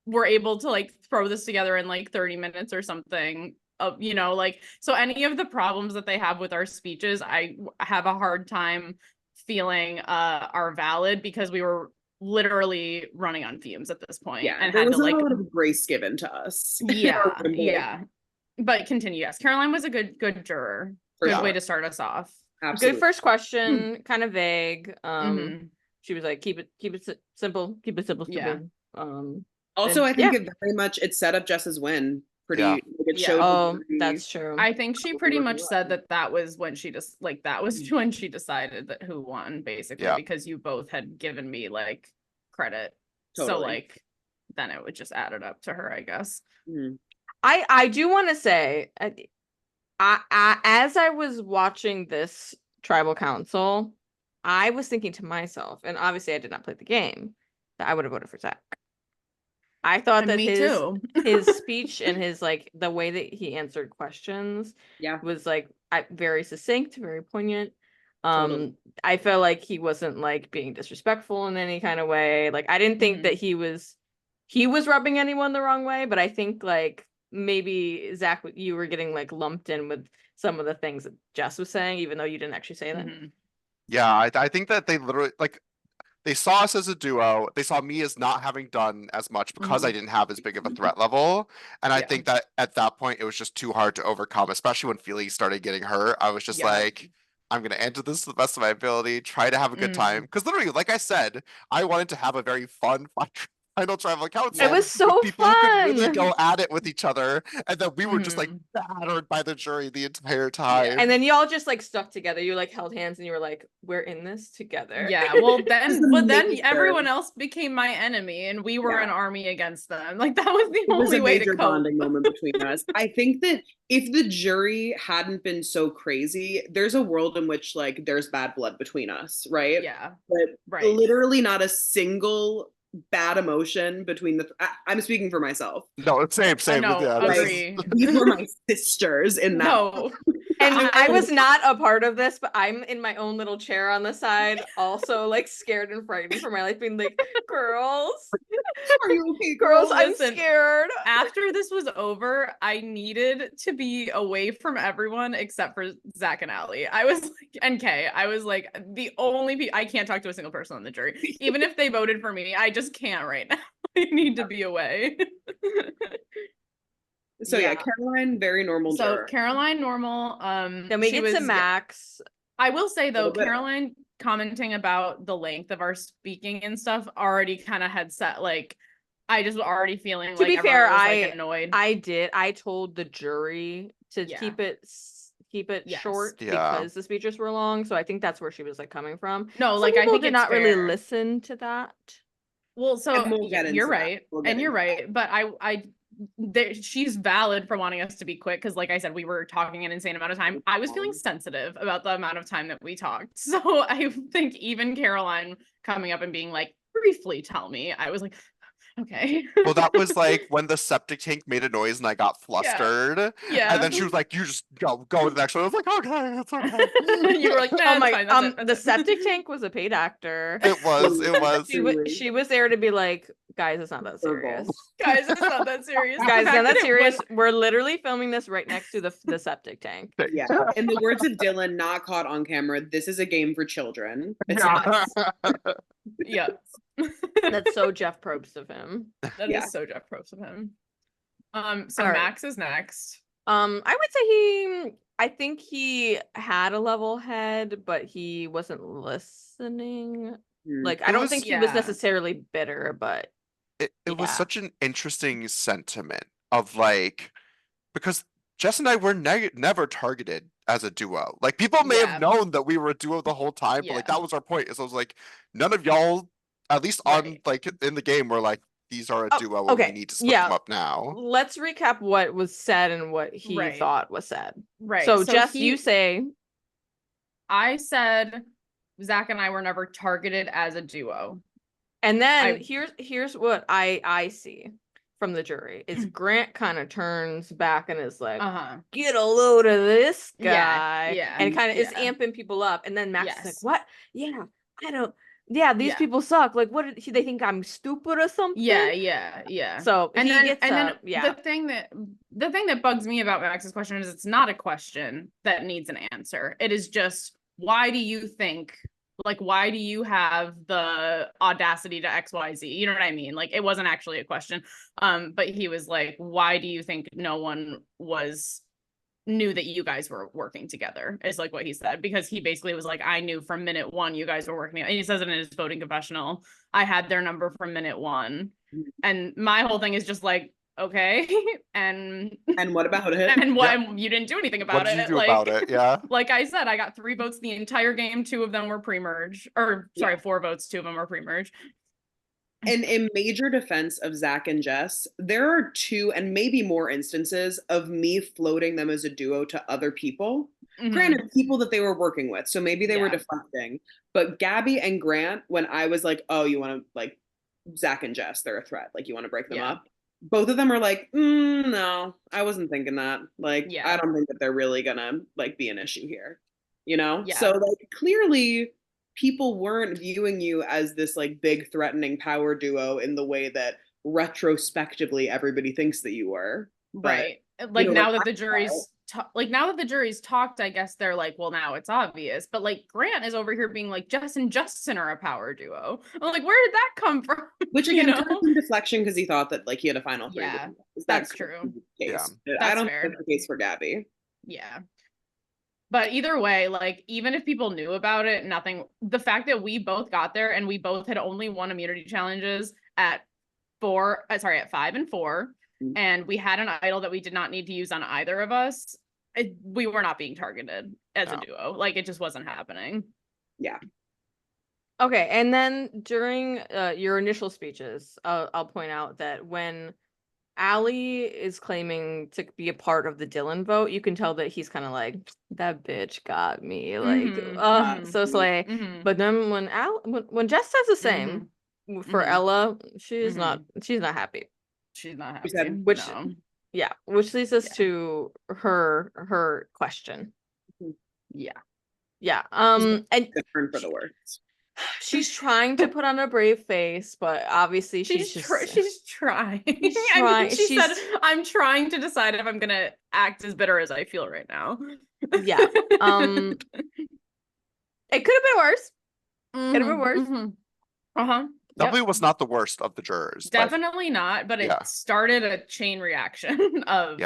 were able to throw this together in 30 minutes or something. So any of the problems that they have with our speeches, I have a hard time feeling are valid, because we were literally running on fumes at this point. Yeah, and there had was to a lot of grace given to us. yeah. But continue. Yes, Caroline was a good juror. For Good sure. way to start us off. Absolutely. Good first question, kind of vague. Mhm. She was like, keep it simple, stupid. Yeah. Also, I think yeah. it set up Jess's win. Pretty. Yeah. It Yeah. showed. Oh, that's true. I think she pretty much said that was when she just that was Mm. when she decided that who won, basically, Yeah. because you both had given me credit. Totally. So then it would just add it up to her, I guess. Mhm. I do want to say, as I was watching this tribal council, I was thinking to myself, and obviously I did not play the game, that I would have voted for Zach. I thought that me too. his speech and his the way that he answered questions was very succinct, very poignant. Totally. I felt like he wasn't being disrespectful in any kind of way. I didn't think that he was rubbing anyone the wrong way, but I think maybe Zach, you were getting lumped in with some of the things that Jess was saying, even though you didn't actually say that. Mhm. Yeah, I think that they literally they saw us as a duo. They saw me as not having done as much because I didn't have as big of a threat level. And I think that at that point it was just too hard to overcome, especially when Feely started getting hurt. I was just like, I'm gonna enter this to the best of my ability, try to have a good time. Because literally, like I said, I wanted to have a very fun final tribal council. It was so with people who could really fun. go at it with each other, and then we were just battered by the jury the entire time. And then y'all just stuck together. You held hands and you were like, we're in this together. Yeah, well then major- everyone else became my enemy, and we were an army against them. That was the It was only a way major to cope. bonding moment between us. I think that if the jury hadn't been so crazy, there's a world in which there's bad blood between us, right? Yeah. But literally not a single bad emotion between I'm speaking for myself. No, same. No, yeah, agree. These were my sisters in that. No. And I was not a part of this, but I'm in my own little chair on the side, also scared and frightened for my life, being like, girls, Are you okay, girls? I'm Listen, scared. After this was over, I needed to be away from everyone except for Zach and Allie. I was and Kay. I was the only I can't talk to a single person on the jury. Even if they voted for me, I just can't right now. I need to be away. So Caroline, very normal juror. Caroline, normal. Then we get to Max. I will say though, Caroline commenting about the length of our speaking and stuff already kind of had set I just was already feeling to be fair, was, annoyed. I told the jury to keep it short because the speeches were long. So I think that's where she was coming from. No, I think did not fair. really listen to that. Well, so we'll you're right, you're right. But she's valid for wanting us to be quick because, like I said, we were talking an insane amount of time. I was feeling sensitive about the amount of time that we talked. So I think even Caroline coming up and being like, briefly tell me, I was like, okay. Well, that was like when the septic tank made a noise and I got flustered. Yeah. And then she was like, you just go to the next one. I was like, okay, it's okay. You were like, nah, Oh my, fine, that's the it. septic tank was a paid actor. It was. She was there to be like, guys, it's not that serious. Guys, it's not that serious. Guys, it's not that serious. Was... We're literally filming this right next to the septic tank. Yeah. In the words of Dylan, not caught on camera, this is a game for children. It's Yes. That's so Jeff Probst of him. That is so Jeff Probst of him. So All right. Max is next. I would say I think he had a level head, but he wasn't listening. Like, I don't think he was necessarily bitter, but it was such an interesting sentiment of like, because Jess and I were never targeted as a duo. Like, people may have known that we were a duo the whole time, but like that was our point. Is I was like, none of y'all, at least on like in the game, were like, these are a duo and we need to split them up now. Let's recap what was said and what he thought was said. Right. So Jess, you say. I said Zach and I were never targeted as a duo. And then here's what I see from the jury is Grant kind of turns back and is like, get a load of this guy. And kind of is amping people up. And then Max is like, what? Yeah, I don't. Yeah, these people suck. Like, what did they think I'm stupid or something? Yeah. So and then the thing that bugs me about Max's question is it's not a question that needs an answer. It is just, why do you think, like, why do you have the audacity to XYZ? You know what I mean? Like, it wasn't actually a question. But he was like, why do you think no one knew that you guys were working together, is like what he said, because he basically was like, I knew from minute one you guys were working together. And he says it in his voting confessional, I had their number from minute one. And my whole thing is just like, okay, and what about it? And what you didn't do anything about what did it. You do about it? Yeah. Like I said, I got 3 votes the entire game. 2 of them were pre-merge, or sorry, 4 votes. 2 of them were pre-merge. And in major defense of Zach and Jess, there are 2 and maybe more instances of me floating them as a duo to other people. Granted, people that they were working with. So maybe they were deflecting. But Gabby and Grant, when I was like, oh, you want to, like, Zach and Jess, they're a threat. Like, you want to break them up? Both of them are like, no, I wasn't thinking that. Like, I don't think that they're really gonna, like, be an issue here. You know? So, like, clearly people weren't viewing you as this like big threatening power duo in the way that retrospectively everybody thinks that you were. Right. Like, now that the jury's talked, I guess they're like, well, now it's obvious. But like, Grant is over here being like, Jess and Justin are a power duo. I'm like, where did that come from? Which again, some deflection because he thought that like he had a final 3. Yeah, that's true. That's I don't think that's the case for Gabby. Yeah. But either way, like, even if people knew about it, the fact that we both got there and we both had only won immunity challenges at 5 and 4, and we had an idol that we did not need to use on either of us, we were not being targeted as a duo. Like, it just wasn't happening. Yeah. Okay, and then during your initial speeches, I'll point out that when Allie is claiming to be a part of the Dylan vote, you can tell that he's kind of like, that bitch got me, like, so slay. But then when Jess says the same for Ella, she's not happy. She's not happy. Which leads us to her question. And different for the words. She's trying to put on a brave face, but obviously she's trying. I mean, she said, I'm trying to decide if I'm gonna act as bitter as I feel right now. It could have been worse. Could have been worse. Definitely was not the worst of the jurors. Definitely not, but it started a chain reaction of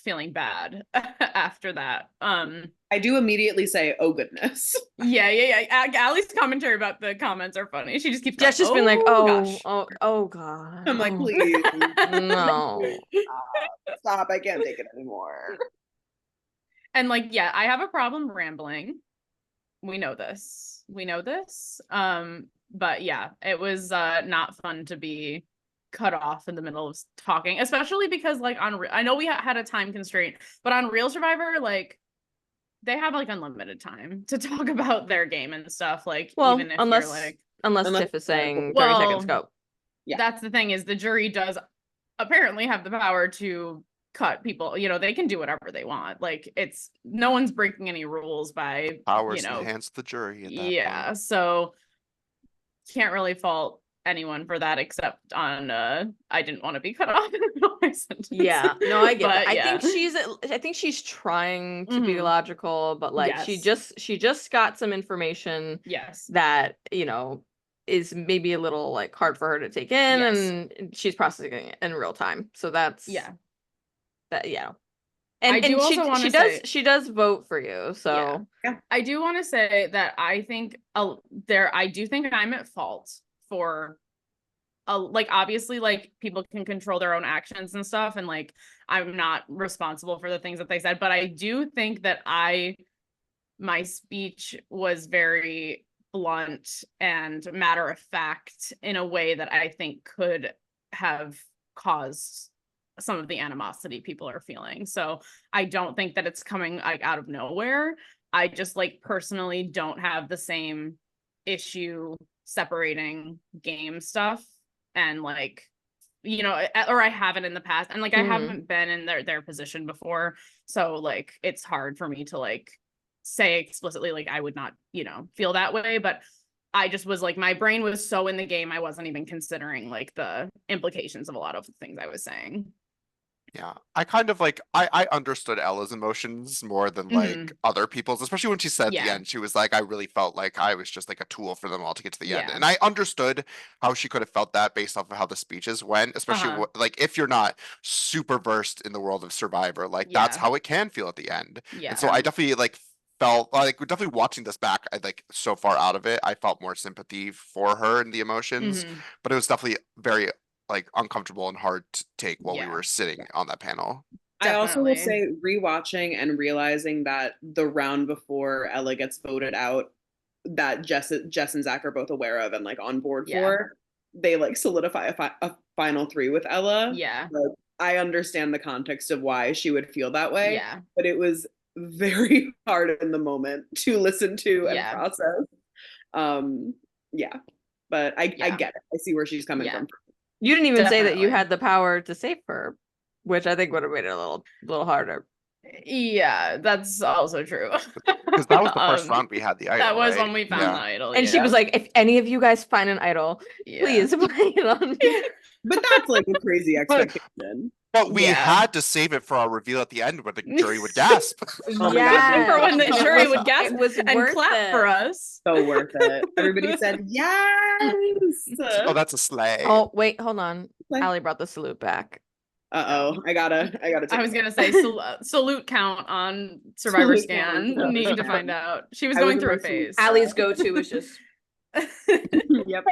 feeling bad after that. I do immediately say, oh goodness. Yeah. Allie's commentary about the comments are funny. She just keeps Jess just been like, oh god. I'm like, please. No. Stop, I can't take it anymore. And like, I have a problem rambling. We know this. But yeah, it was not fun to be cut off in the middle of talking, especially because like I know we had a time constraint, but on Real Survivor, like, they have like unlimited time to talk about their game and stuff. Like, well, even if unless you're like, Unless Unless- Tiff is saying 30 Well, seconds go. Yeah. That's the thing, is the jury does apparently have the power to cut people. They can do whatever they want. Like, it's no one's breaking any rules by Powers enhance the jury at that yeah. point. So can't really fault anyone for that, except on I didn't want to be cut off in the middle of my sentence. Yeah, no, I get that. But, yeah. I think she's trying to be Mhm. logical, but like she Yes. just got some information Yes. that, is maybe a little like hard for her to take in, Yes. and she's processing it in real time. So that's Yeah. that, yeah. I And do she also wanna does say- she does vote for you. So I do want to say that I think I do think I'm at fault for like, obviously, like, people can control their own actions and stuff, and like, I'm not responsible for the things that they said, but I do think that my speech was very blunt and matter of fact in a way that I think could have caused some of the animosity people are feeling. So I don't think that it's coming like out of nowhere. I just like personally don't have the same issue separating game stuff and like, or I haven't in the past, and like I haven't been in their position before. So like, it's hard for me to like say explicitly like I would not, feel that way, but I just was like, my brain was so in the game, I wasn't even considering like the implications of a lot of the things I was saying. Yeah, I kind of like I understood Ella's emotions more than like other people's, especially when she said at the Yeah. end, she was like, I really felt like I was just like a tool for them all to get to the end. Yeah. And I understood how she could have felt that based off of how the speeches went, especially like if you're not super versed in the world of Survivor, like that's Yeah. how it can feel at the end. Yeah. And so I definitely like felt like definitely watching this back, I like so far out of it, I felt more sympathy for her and the emotions, but it was definitely very like uncomfortable and hard to take while we were sitting on that panel. I also will Definitely. say, rewatching and realizing that the round before Ella gets voted out, that Jess and Zach are both aware of and like on board for, they like solidify a final three with Ella. Yeah. Like, I understand the context of why she would feel that way. Yeah. But it was very hard in the moment to listen to and Yeah. process. Yeah. But I get it. I see where she's coming from. You didn't even say that you Definitely. had the power to save her, which I think would have made it a little harder. Yeah, that's also true. Because that was the first round we had the idol. That was right? when we found the idol. And she was like, if any of you guys find an idol, Yeah. please play it on me. But that's like a crazy expectation. But we had to save it for our reveal at the end where the jury would gasp. Yeah. For when the jury would gasp It was and worth clap it. for us. So worth it. Everybody said yes. Oh, that's a sleigh. Oh, wait, hold on. What? Allie brought the salute back. I gotta take I was it. gonna say salute count on Survivor Salute Scan. count. Needing to find out. She was I going was through a about to- phase. Allie's go-to was just Yep.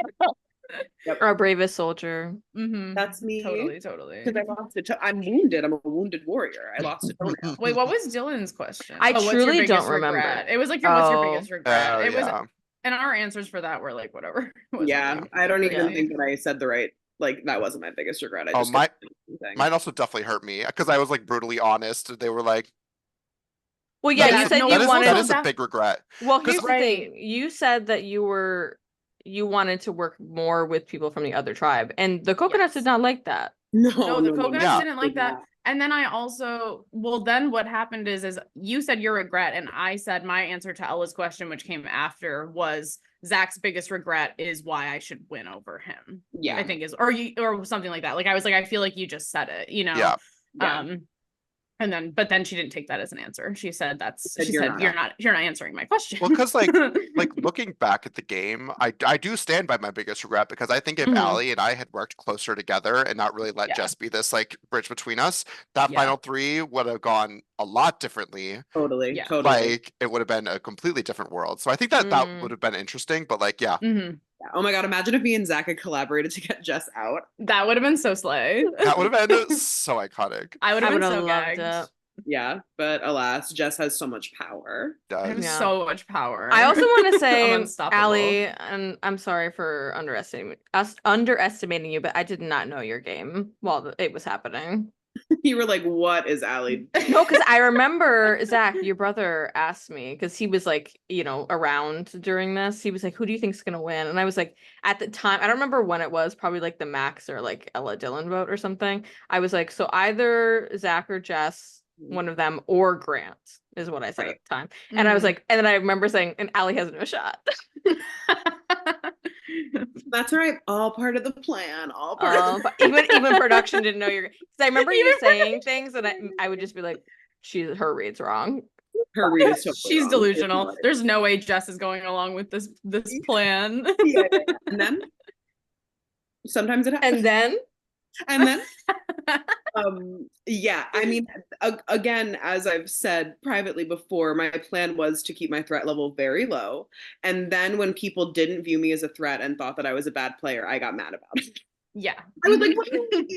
our bravest soldier. That's me. Totally. Because I lost it. I'm wounded. I'm a wounded warrior. I lost a toenail. Wait, what was Dylan's question? I what's your truly biggest don't remember. regret? It was like, what's your Oh. biggest regret? It was, yeah. and our answers for that were like whatever. It wasn't Yeah, like I don't even crazy. think that I said the right. Like that wasn't my biggest regret. I Oh, just mine mine. also definitely hurt me because I was like brutally honest. They were like, Well, yeah, that you is- said no, you that is- wanted. that is a big regret. Well, here's the Right. thing. You said that you wanted to work more with people from the other tribe, and the coconuts Yes. did not like that. No, the coconuts Yeah. didn't like that. And then I also, then what happened is you said your regret, and I said my answer to Ella's question, which came after, was Zach's biggest regret is why I should win over him. Yeah. I think or something like that. Like I was like, I feel like you just said it, Yeah. Yeah. But then she didn't take that as an answer. She said You're you're not answering my question. Well, because like looking back at the game, I do stand by my biggest regret because I think if Mhm. Allie and I had worked closer together and not really let Yeah. Jess be this like bridge between us, that Yeah. final three would have gone a lot differently. Totally. Yeah. Totally. Like it would have been a completely different world. So I think that would have been interesting. But like, yeah, Mhm. Yeah. Oh my god! Imagine if me and Zach had collaborated to get Jess out. That would have been so slay. that would have been so iconic. I would I have would been have so loved gagged. it. Yeah, but alas, Jess has so much power. I have Does. Yeah. so much power. I also want to say, I'm unstoppable. Allie, and I'm sorry for underestimating you, but I did not know your game while it was happening. You were like, what is Allie? No, because I remember, Zach, your brother asked me, because he was like, around during this. He was like, who do you think's gonna win? And I was like, at the time, I don't remember when it was, probably like the Max or like Ella Dillon vote or something. I was like, so either Zach or Jess, one of them, or Grant is what I said at the time. And I was like, and then I remember saying, and Allie has no shot. That's right. All part of the plan. All part of the even production didn't know you're, because I remember you saying things and I would just be like, her read's wrong. Her read is totally She's wrong. delusional. There's no way Jess is going along with this plan. Yeah. And then sometimes it happens. And then yeah, I mean, again, as I've said privately before, my plan was to keep my threat level very low. And then when people didn't view me as a threat and thought that I was a bad player, I got mad about it. Yeah. I was like, what do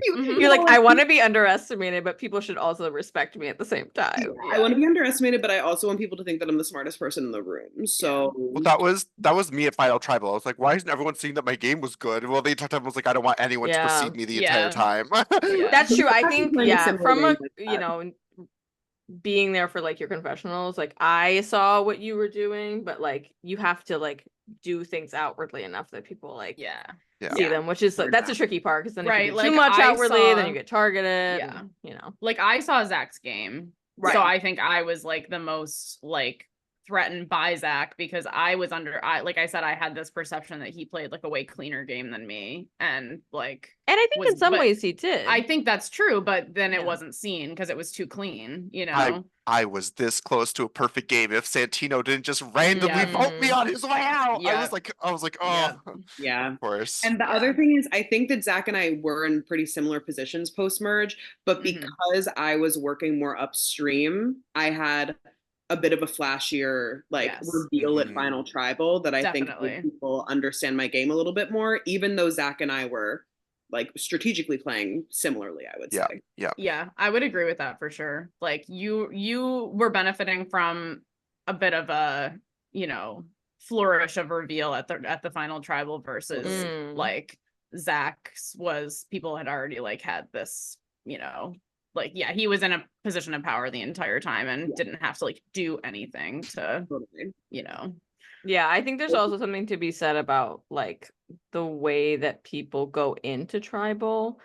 you mean? You're like, I want to be underestimated, but people should also respect me at the same time. Yeah. I want to be underestimated, but I also want people to think that I'm the smartest person in the room. So well, that was me at Final Tribal. I was like, why isn't everyone seeing that my game was good? Well, the entire time I was like, I don't want anyone to perceive me the entire time. That's true. I think, from being there for like your confessionals, like I saw what you were doing, but like you have to like do things outwardly enough that people like see them, which is like that's a tricky part, because then if you do too much outwardly, then you get targeted. Like I saw Zach's game, so I think I was like the most like threatened by Zach, because I was like I said, I had this perception that he played like a way cleaner game than me, and I think in some ways he did. I think that's true, but then it wasn't seen because it was too clean, I was this close to a perfect game if Santino didn't just randomly vote me on his way out. I was like, oh, yeah, of course. And the other thing is, I think that Zach and I were in pretty similar positions post-merge, but because I was working more upstream, I had a bit of a flashier reveal at Final Tribal that I think made people understand my game a little bit more, even though Zach and I were like strategically playing similarly, I would say. Yeah, I would agree with that for sure. Like you were benefiting from a bit of a, flourish of reveal at the Final Tribal versus like Zach's was, people had already like had this, he was in a position of power the entire time and didn't have to like do anything to, Yeah, I think there's also something to be said about like the way that people go into tribal.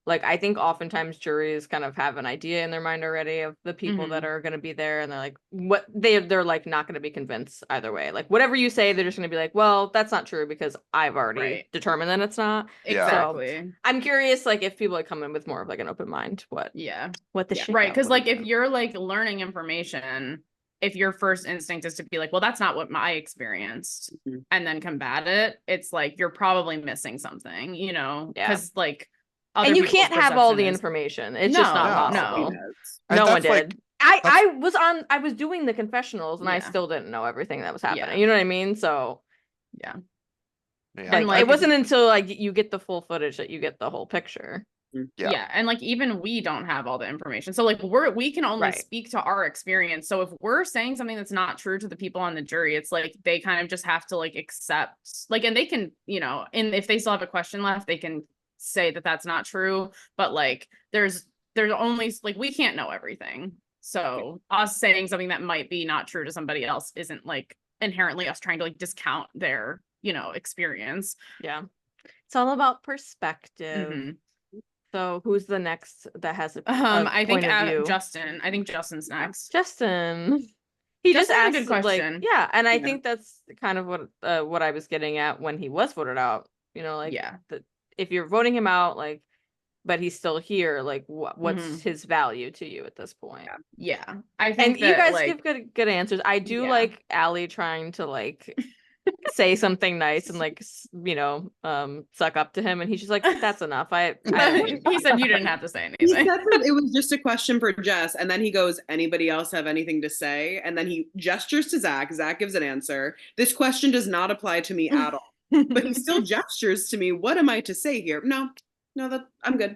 Like I think oftentimes juries kind of have an idea in their mind already of the people that are going to be there, and they're like, what they're like not going to be convinced either way. Like whatever you say, they're just going to be like, well, that's not true because I've already determined that it's not. Exactly. So I'm curious, like if people like come in with more of like an open mind, what the shit, right? Because like if you're like learning information, if your first instinct is to be like, well, that's not what I experienced, and then combat it, it's like you're probably missing something, because like. And you can't have all the information. It's just not possible. No one did. I was doing the confessionals and I still didn't know everything that was happening. You know what I mean? So and like, it wasn't until like you get the full footage that you get the whole picture. And like even we don't have all the information, so like we can only speak to our experience. So if we're saying something that's not true to the people on the jury, it's like they kind of just have to like accept, like, and they can, and if they still have a question left, they can say that that's not true, but like there's only like we can't know everything, so us saying something that might be not true to somebody else isn't like inherently us trying to like discount their experience. It's all about perspective. So who's the next that has a I think point of view? Justin. I think Justin's next. Justin, he just asked a good question. Like, and I think that's kind of what I was getting at when he was voted out, if you're voting him out, like, but he's still here, like, what's his value to you at this point? I think you guys give good answers. I do like Allie trying to like say something nice and like suck up to him, and he's just like, that's enough. He said you didn't have to say anything. He said that it was just a question for Jess, and then he goes, anybody else have anything to say? And then he gestures to Zach. Zach gives an answer. This question does not apply to me at all. But he still gestures to me. What am I to say here? No, that I'm good.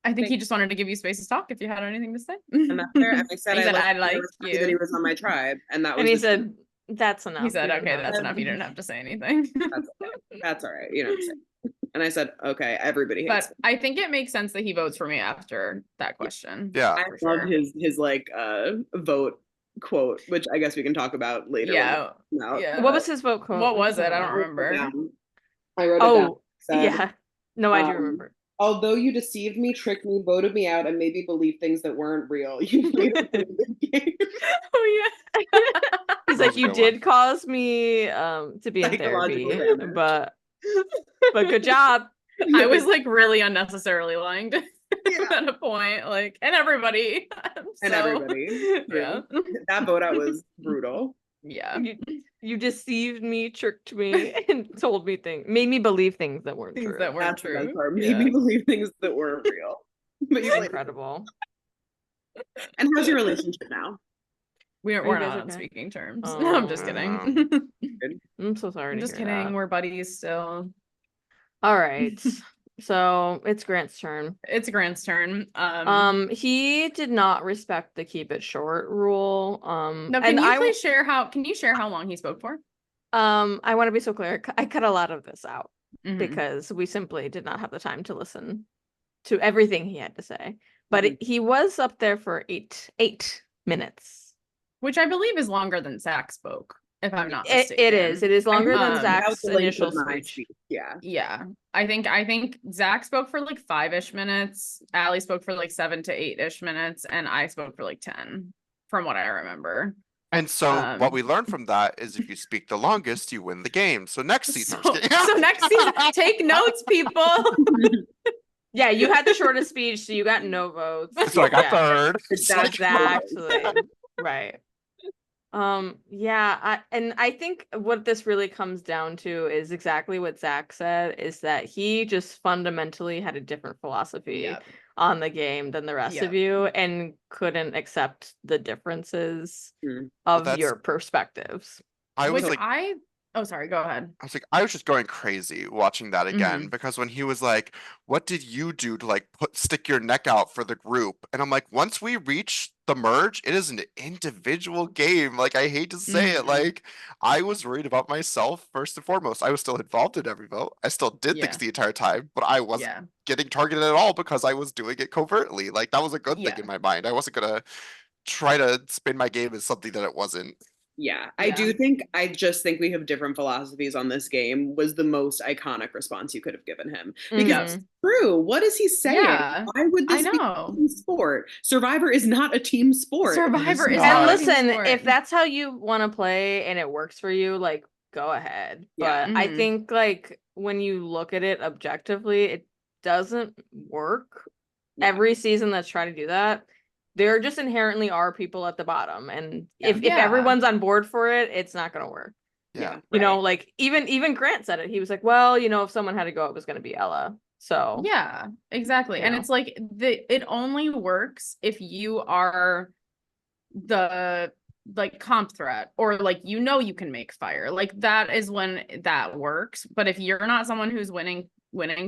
I think he just wanted to give you space to talk if you had anything to say. And that's fair. And I said, I like you. That he was on my tribe, and that was. And he said, "That's enough." He said, "Okay, that's enough. You didn't have to say anything." That's all right. You know what I'm saying. And I said, okay, everybody hates But I think it makes sense that he votes for me after that question. Yeah. I love his like vote quote, which I guess we can talk about later. Yeah. What was his vote quote? What was it? I don't remember. I wrote it down. Said, yeah. No, I do remember. Although you deceived me, tricked me, voted me out, and made me believe things that weren't real, you played a really good game. Oh yeah. He's like, you did cause me to be in therapy, but good job. I was like really unnecessarily lying to at a point, like, and everybody. Yeah. That vote out was brutal. Yeah. You deceived me, tricked me, and told me made me believe things that weren't true. That weren't true. Made me believe things that weren't real. But you incredible. And how's your relationship now? We're not on speaking terms. No, I'm just kidding. I'm so sorry. I'm just kidding. That. We're buddies still. All right. So it's Grant's turn. It's Grant's turn. He did not respect the keep it short rule. No, can you share how long he spoke for? I want to be so clear. I cut a lot of this out because we simply did not have the time to listen to everything he had to say. But he was up there for eight minutes, which I believe is longer than Zach spoke. If I'm not mistaken. It is longer than Zach's initial speech. Yeah. I think Zach spoke for like 5-ish minutes. Allie spoke for like 7 to 8-ish minutes, and I spoke for like 10, from what I remember. And so what we learned from that is if you speak the longest, you win the game. So next season. So next season, take notes, people. Yeah, you had the shortest speech, so you got no votes. So I got third. Exactly. Right. I think what this really comes down to is exactly what Zach said, is that he just fundamentally had a different philosophy on the game than the rest of you and couldn't accept the differences of your perspectives. Oh, sorry, go ahead. I was just going crazy watching that again because when he was like, what did you do to like stick your neck out for the group? And I'm like, once we reach the merge, it is an individual game. Like, I hate to say it. Like, I was worried about myself first and foremost. I was still involved in every vote. I still did things the entire time, but I wasn't getting targeted at all because I was doing it covertly. Like, that was a good thing in my mind. I wasn't gonna try to spin my game as something that it wasn't. I just think we have different philosophies on this game was the most iconic response you could have given him. Because it's true. What is he saying? Why would this be a team sport? Survivor is not a team sport. Survivor is not. And listen, if that's how you want to play and it works for you, like, go ahead. But I think, like, when you look at it objectively, it doesn't work. Every season that's trying to do that, there just inherently are people at the bottom, and if everyone's on board for it, it's not going to work. You know, like even Grant said it. He was like, well, you know, if someone had to go, it was going to be Ella. So yeah, exactly. And it's like it only works if you are the like comp threat, or like, you know, you can make fire. Like, that is when that works. But if you're not someone who's winning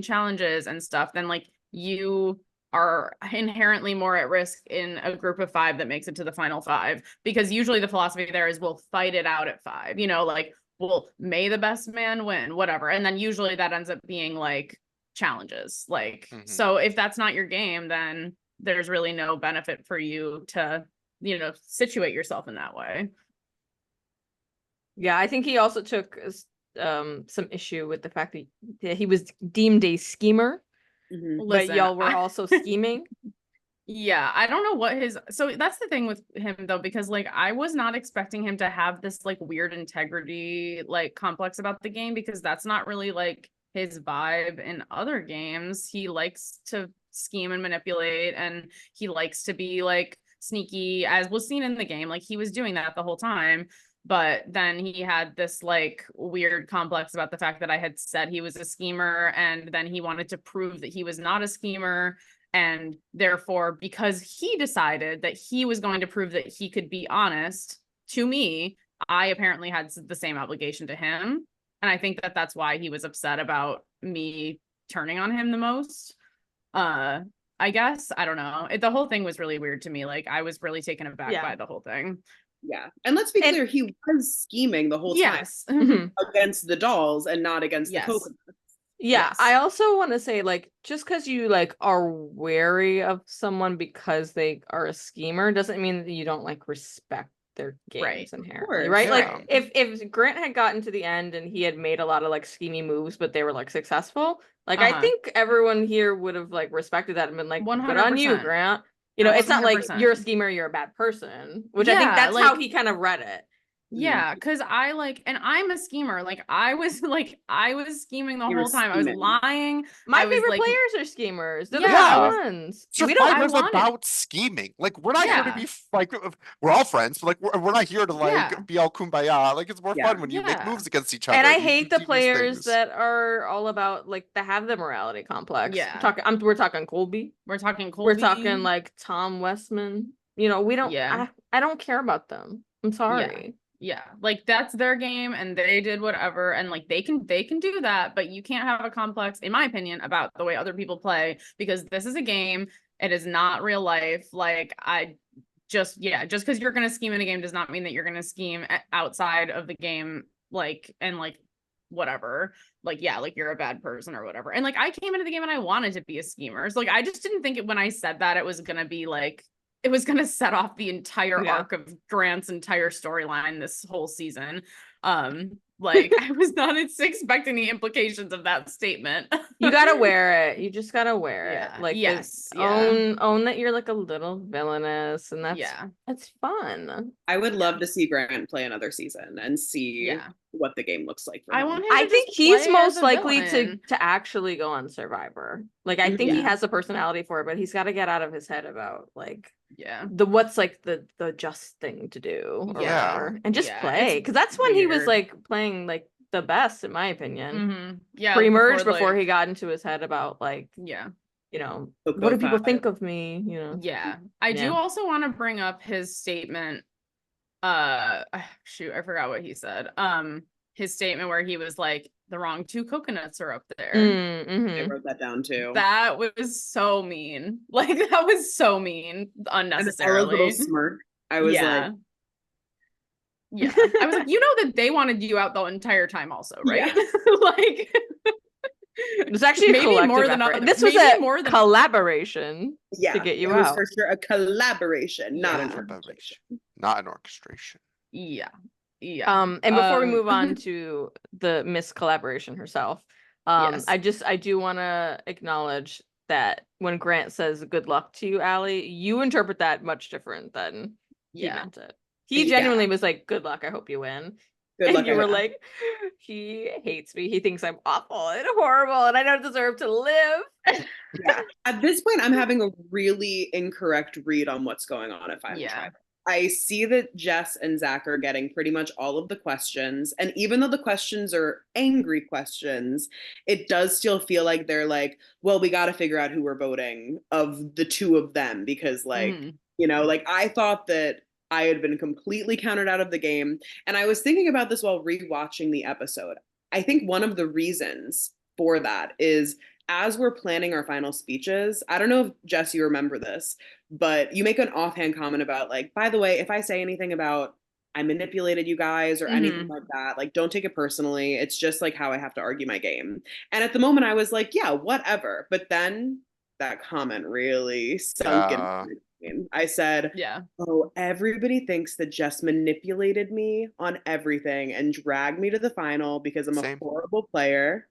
challenges and stuff, then like you are inherently more at risk in a group of 5 that makes it to the final 5, because usually the philosophy there is we'll fight it out at 5, you know, like, well, may the best man win, whatever. And then usually that ends up being like challenges. Like, so if that's not your game, then there's really no benefit for you to, you know, situate yourself in that way. Yeah, I think he also took some issue with the fact that he was deemed a schemer. But y'all were also scheming. Yeah, I don't know what so that's the thing with him though, because like I was not expecting him to have this like weird integrity like complex about the game, because that's not really like his vibe in other games. He likes to scheme and manipulate, and he likes to be like sneaky, as was seen in the game. Like, he was doing that the whole time. But then he had this like weird complex about the fact that I had said he was a schemer, and then he wanted to prove that he was not a schemer. And therefore, because he decided that he was going to prove that he could be honest to me, I apparently had the same obligation to him. And I think that that's why he was upset about me turning on him the most. I guess, I don't know. The whole thing was really weird to me. Like, I was really taken aback by the whole thing. Yeah. And let's be clear, he was scheming the whole time against the dolls and not against the coconuts. Yeah, Yes. I also want to say, like, just because you like are wary of someone because they are a schemer doesn't mean that you don't like respect their games inherently, right? Yeah. Like, if Grant had gotten to the end and he had made a lot of like schemy moves, but they were like successful, like I think everyone here would have like respected that and been like, good on you, 100%. Grant. You know, it's not like 100%. you're a schemer, you're a bad person, which I think that's how he kind of read it. Yeah, because I like, and I'm a schemer. Like I was scheming the whole time. I was lying. My favorite players are schemers. They're the Yeah. ones. Survivor's about scheming. Like we're not here to be like we're all friends, but like we're not here to like be all kumbaya. Like it's more fun when you make moves against each other. And I hate the players that are all about like that have the morality complex. Yeah. We're talking Colby. We're talking We're talking like Tom Westman. You know, we don't. Yeah. I don't care about them. I'm sorry. Yeah, like that's their game and they did whatever, and like they can do that, but you can't have a complex, in my opinion, about the way other people play, because this is a game. It is not real life. Like just because you're gonna scheme in a game does not mean that you're gonna scheme outside of the game, like, and like whatever, like like you're a bad person or whatever. And like I came into the game and I wanted to be a schemer, so like I just didn't think when I said that it was gonna be like it was going to set off the entire arc of Grant's entire storyline this whole season. Like I was not expecting the implications of that statement. You gotta wear it. You just gotta wear it. Like own that you're like a little villainous, and that's fun. I would love to see Grant play another season and see what the game looks like for him. I think he's most likely to actually go on Survivor. Like I think he has a personality for it, but he's got to get out of his head about like what's like the just thing to do or whatever, and just play, because that's when he was like playing like the best, in my opinion. Pre-merge, before he got into his head about like you know, what do people think of me, you know? I do also want to bring up his statement. Shoot, I forgot what he said. His statement where he was like, the wrong 2 coconuts are up there. I wrote that down too. That was so mean. Like that was so mean, unnecessarily. And a little smirk. I was like, I was like, you know that they wanted you out the entire time also, right? Like it was actually maybe more than effort. This was a collaboration to get you out. For sure a collaboration, not an orchestration. Not an orchestration. And before we move on to the Miss Collaboration herself, I do want to acknowledge that when Grant says good luck to you, Allie, you interpret that much different than he meant it. He genuinely was like, good luck, I hope you win. Good luck, you were like, he hates me, he thinks I'm awful and horrible and I don't deserve to live. At this point, I'm having a really incorrect read on what's going on at Final Tribal. I see that Jess and Zach are getting pretty much all of the questions. And even though the questions are angry questions, it does still feel like they're like, well, we got to figure out who we're voting of the 2 of them. Because like, you know, like I thought that I had been completely counted out of the game. And I was thinking about this while rewatching the episode. I think one of the reasons for that is as we're planning our final speeches, I don't know if Jess, you remember this, but you make an offhand comment about like, by the way, if I say anything about I manipulated you guys or anything like that, like don't take it personally. It's just like how I have to argue my game. And at the moment I was like, yeah, whatever. But then that comment really sunk in. I said, oh, everybody thinks that Jess manipulated me on everything and dragged me to the final because I'm a horrible player.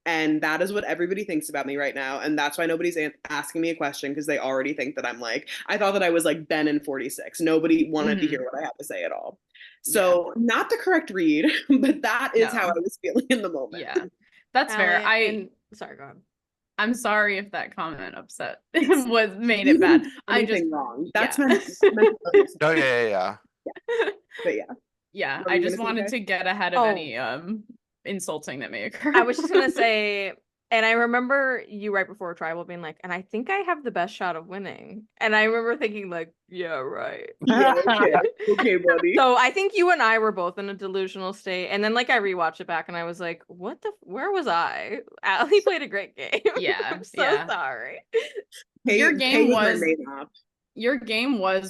And that is what everybody thinks about me right now. And that's why nobody's asking me a question, because they already think that I'm like, I thought that I was like Ben in 46. Nobody wanted to hear what I had to say at all. So not the correct read, but that is how I was feeling in the moment. Yeah, that's fair. Sorry, go on. I'm sorry if that comment upset made it bad. I just wrong. That's meant. Oh yeah. But I just wanted to get ahead of any insulting that may occur. I was just gonna say, and I remember you right before Tribal being like, and I think I have the best shot of winning. And I remember thinking like, yeah, right. Okay, buddy. So I think you and I were both in a delusional state. And then like I rewatched it back and I was like, where was I? Allie played a great game. I'm so sorry. Your game was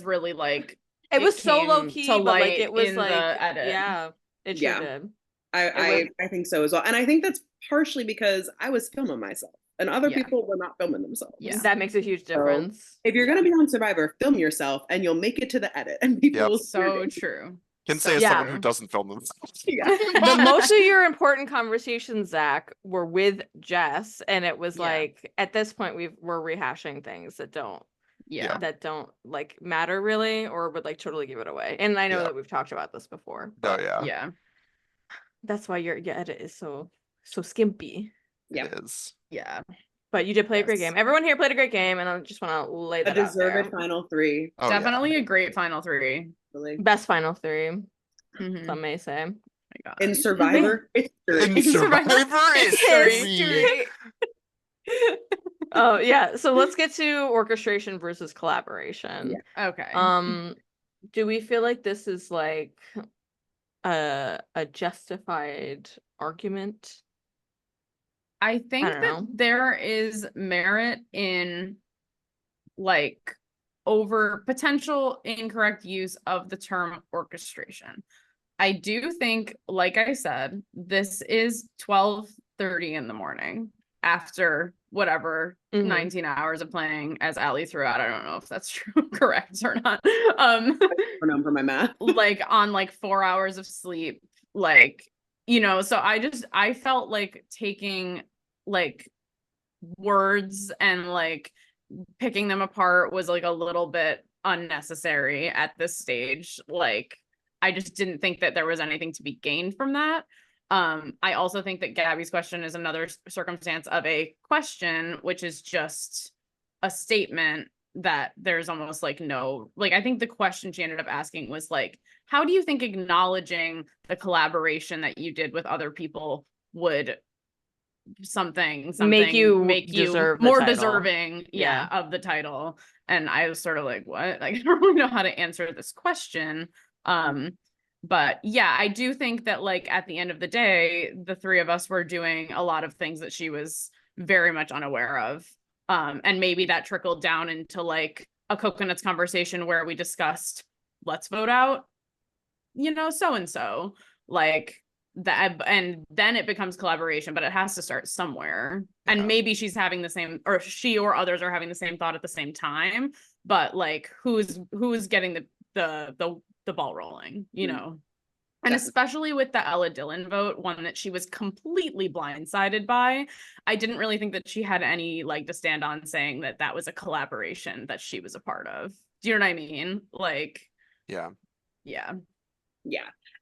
really like it was so low key, but like it was like the edit. It sure did. I think so as well. And I think that's partially because I was filming myself and other people were not filming themselves. Yeah. That makes a huge difference. So if you're going to be on Survivor, film yourself and you'll make it to the edit and people will so true. Can say as someone who doesn't film themselves. The most of your important conversations, Zach, were with Jess, and it was like at this point we're rehashing things that don't like matter really, or would like totally give it away. And I know that we've talked about this before. Oh yeah. That's why your edit is so skimpy. Yeah. It is. Yeah. But you did play a great game. Everyone here played a great game, and I just want to lay that out there. A deserved final 3. Oh, definitely a great final 3. Really. Best final 3. Some may say. Oh my God. In Survivor history. In Survivor history. Oh yeah. So let's get to orchestration versus collaboration. Yeah. Okay. Do we feel like this is like a justified argument? I think that there is merit in like over potential incorrect use of the term orchestration. I do think, like I said, this is 12:30 in the morning after whatever 19 hours of playing, as Allie threw out. I don't know if that's true, correct or not. For my math. Like on like 4 hours of sleep, like, you know, so I felt like taking like words and like picking them apart was like a little bit unnecessary at this stage. Like, I just didn't think that there was anything to be gained from that. I also think that Gabby's question is another circumstance of a question, which is just a statement that there's almost like no, like, I think the question she ended up asking was like, how do you think acknowledging the collaboration that you did with other people would something make you more deserving of the title? And I was sort of like, what? Like, I don't really know how to answer this question. But yeah, I do think that like at the end of the day, the three of us were doing a lot of things that she was very much unaware of. And maybe that trickled down into like a coconuts conversation where we discussed, let's vote out, you know, so-and-so, like that, and then it becomes collaboration, but it has to start somewhere. And maybe she's having the same, or she or others are having the same thought at the same time, but like who's getting the ball rolling, you know? And especially with the Ella Dillon vote, one that she was completely blindsided by, I didn't really think that she had any leg to stand on saying that that was a collaboration that she was a part of. Do you know what I mean? Like, yeah.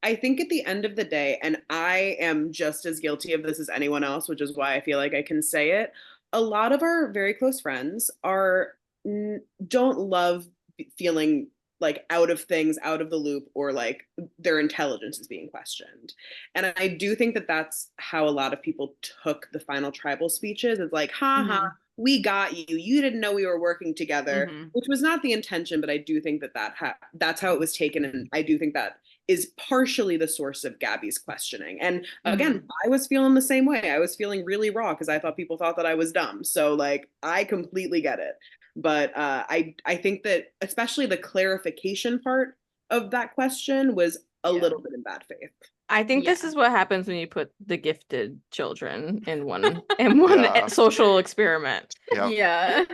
I think at the end of the day, and I am just as guilty of this as anyone else, which is why I feel like I can say it, a lot of our very close friends don't love feeling like out of things, out of the loop, or like their intelligence is being questioned. And I do think that that's how a lot of people took the final tribal speeches. It's like, ha, we got you. You didn't know we were working together, which was not the intention, but I do think that that's how it was taken. And I do think that is partially the source of Gabby's questioning. And again, I was feeling the same way. I was feeling really raw because I thought people thought that I was dumb. So like, I completely get it. But I think that especially the clarification part of that question was a little bit in bad faith. I think this is what happens when you put the gifted children in one social experiment. Yeah.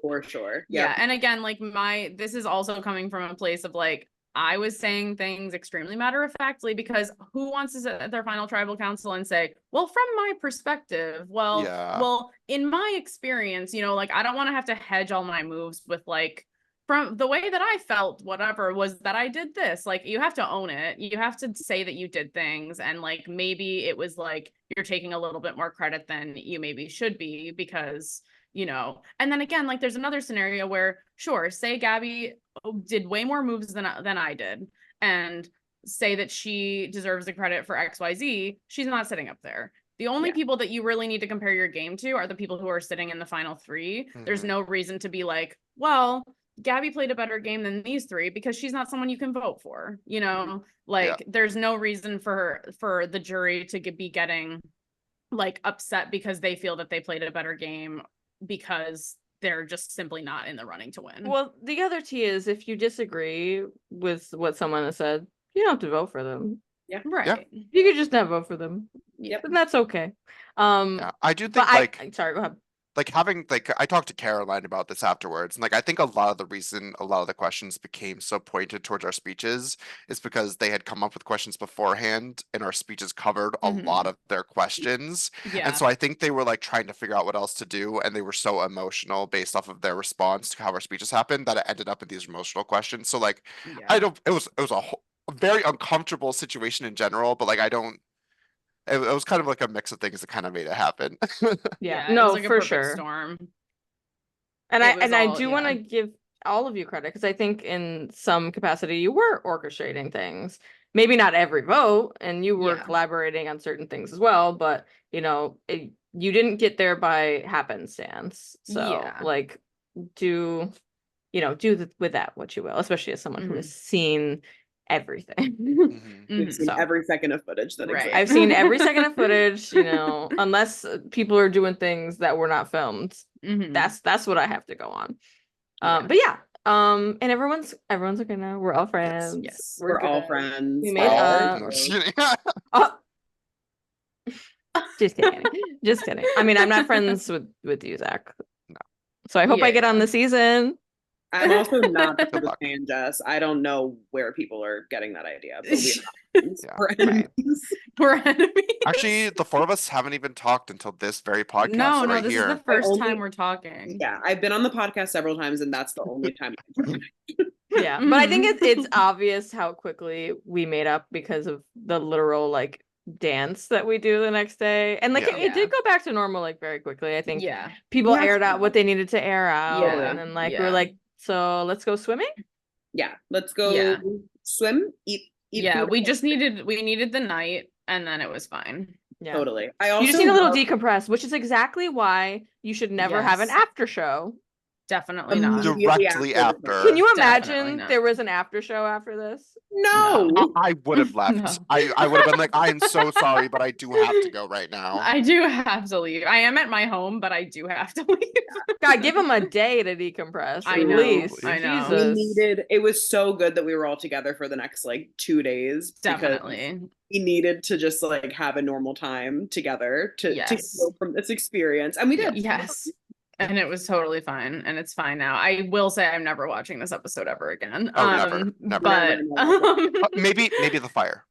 For sure. Yeah. And again, like this is also coming from a place of like, I was saying things extremely matter-of-factly because who wants to sit at their final tribal council and say, well, from my perspective, well, in my experience, you know, like, I don't want to have to hedge all my moves with like, from the way that I felt, whatever, was that I did this. Like, you have to own it. You have to say that you did things. And like, maybe it was like, you're taking a little bit more credit than you maybe should be because, you know. And then again, like, there's another scenario where, sure, say Gabby did way more moves than I did and say that she deserves the credit for XYZ, she's not sitting up there. The only people that you really need to compare your game to are the people who are sitting in the final 3. There's no reason to be like, well, Gabby played a better game than these 3 because she's not someone you can vote for, you know? Like, there's no reason for the jury to be getting like upset because they feel that they played a better game because they're just simply not in the running to win. Well, the other T is if you disagree with what someone has said, you don't have to vote for them. Right. You could just not vote for them. Yep. And that's okay. I do But think sorry, go ahead. having I talked to Caroline about this afterwards, and I think a lot of the reason a lot of the questions became so pointed towards our speeches is because they had come up with questions beforehand and our speeches covered a lot of their questions. And so I think they were trying to figure out what else to do, and they were so emotional based off of their response to how our speeches happened that it ended up in these emotional questions. So I don't it was a very uncomfortable situation in general, but I don't it was kind of a mix of things that kind of made it happen. Yeah, it no, was like a for perfect sure. storm. And It was I all- do want to give all of you credit because I think in some capacity you were orchestrating things. Maybe not every vote, and you were collaborating on certain things as well, but you didn't get there by happenstance. So do with that what you will, especially as someone who has seen everything. We've seen every second of footage that exists. I've seen every second of footage, unless people are doing things that were not filmed. That's what I have to go on. But yeah. And everyone's okay now. We're all friends. Yes. We're all good. friends. We made up. No, just kidding. Just kidding. Just kidding. I mean, I'm not friends with you, Zach. No. So I hope I get on the season. I'm also not the fan, Jess. I don't know where people are getting that idea, but we're enemies. We're enemies. Actually, the four of us haven't even talked until this very podcast. No, this is the first time we're talking. Yeah, I've been on the podcast several times, and that's the only time. Yeah, but I think it's obvious how quickly we made up because of the literal dance that we do the next day, and it did go back to normal very quickly. I think people aired out what they needed to air out, and then we were like, so let's go swimming. Yeah, let's go swim. Eat. We needed the night, and then it was fine. Yeah, totally. You just need a little decompress, which is exactly why you should never have an after show. Definitely not. Directly after. Can you imagine there was an after show after this? No. I would have left. No. I would have been like, I am so sorry, but I do have to go right now. I do have to leave. I am at my home, but I do have to leave. God, give him a day to decompress. I know. Least. I know. It was so good that we were all together for the next 2 days. Definitely. We needed to just have a normal time together to go from this experience. And we did. Yes. And it was totally fine, and it's fine now. I will say I'm never watching this episode ever again. Never. But maybe the fire.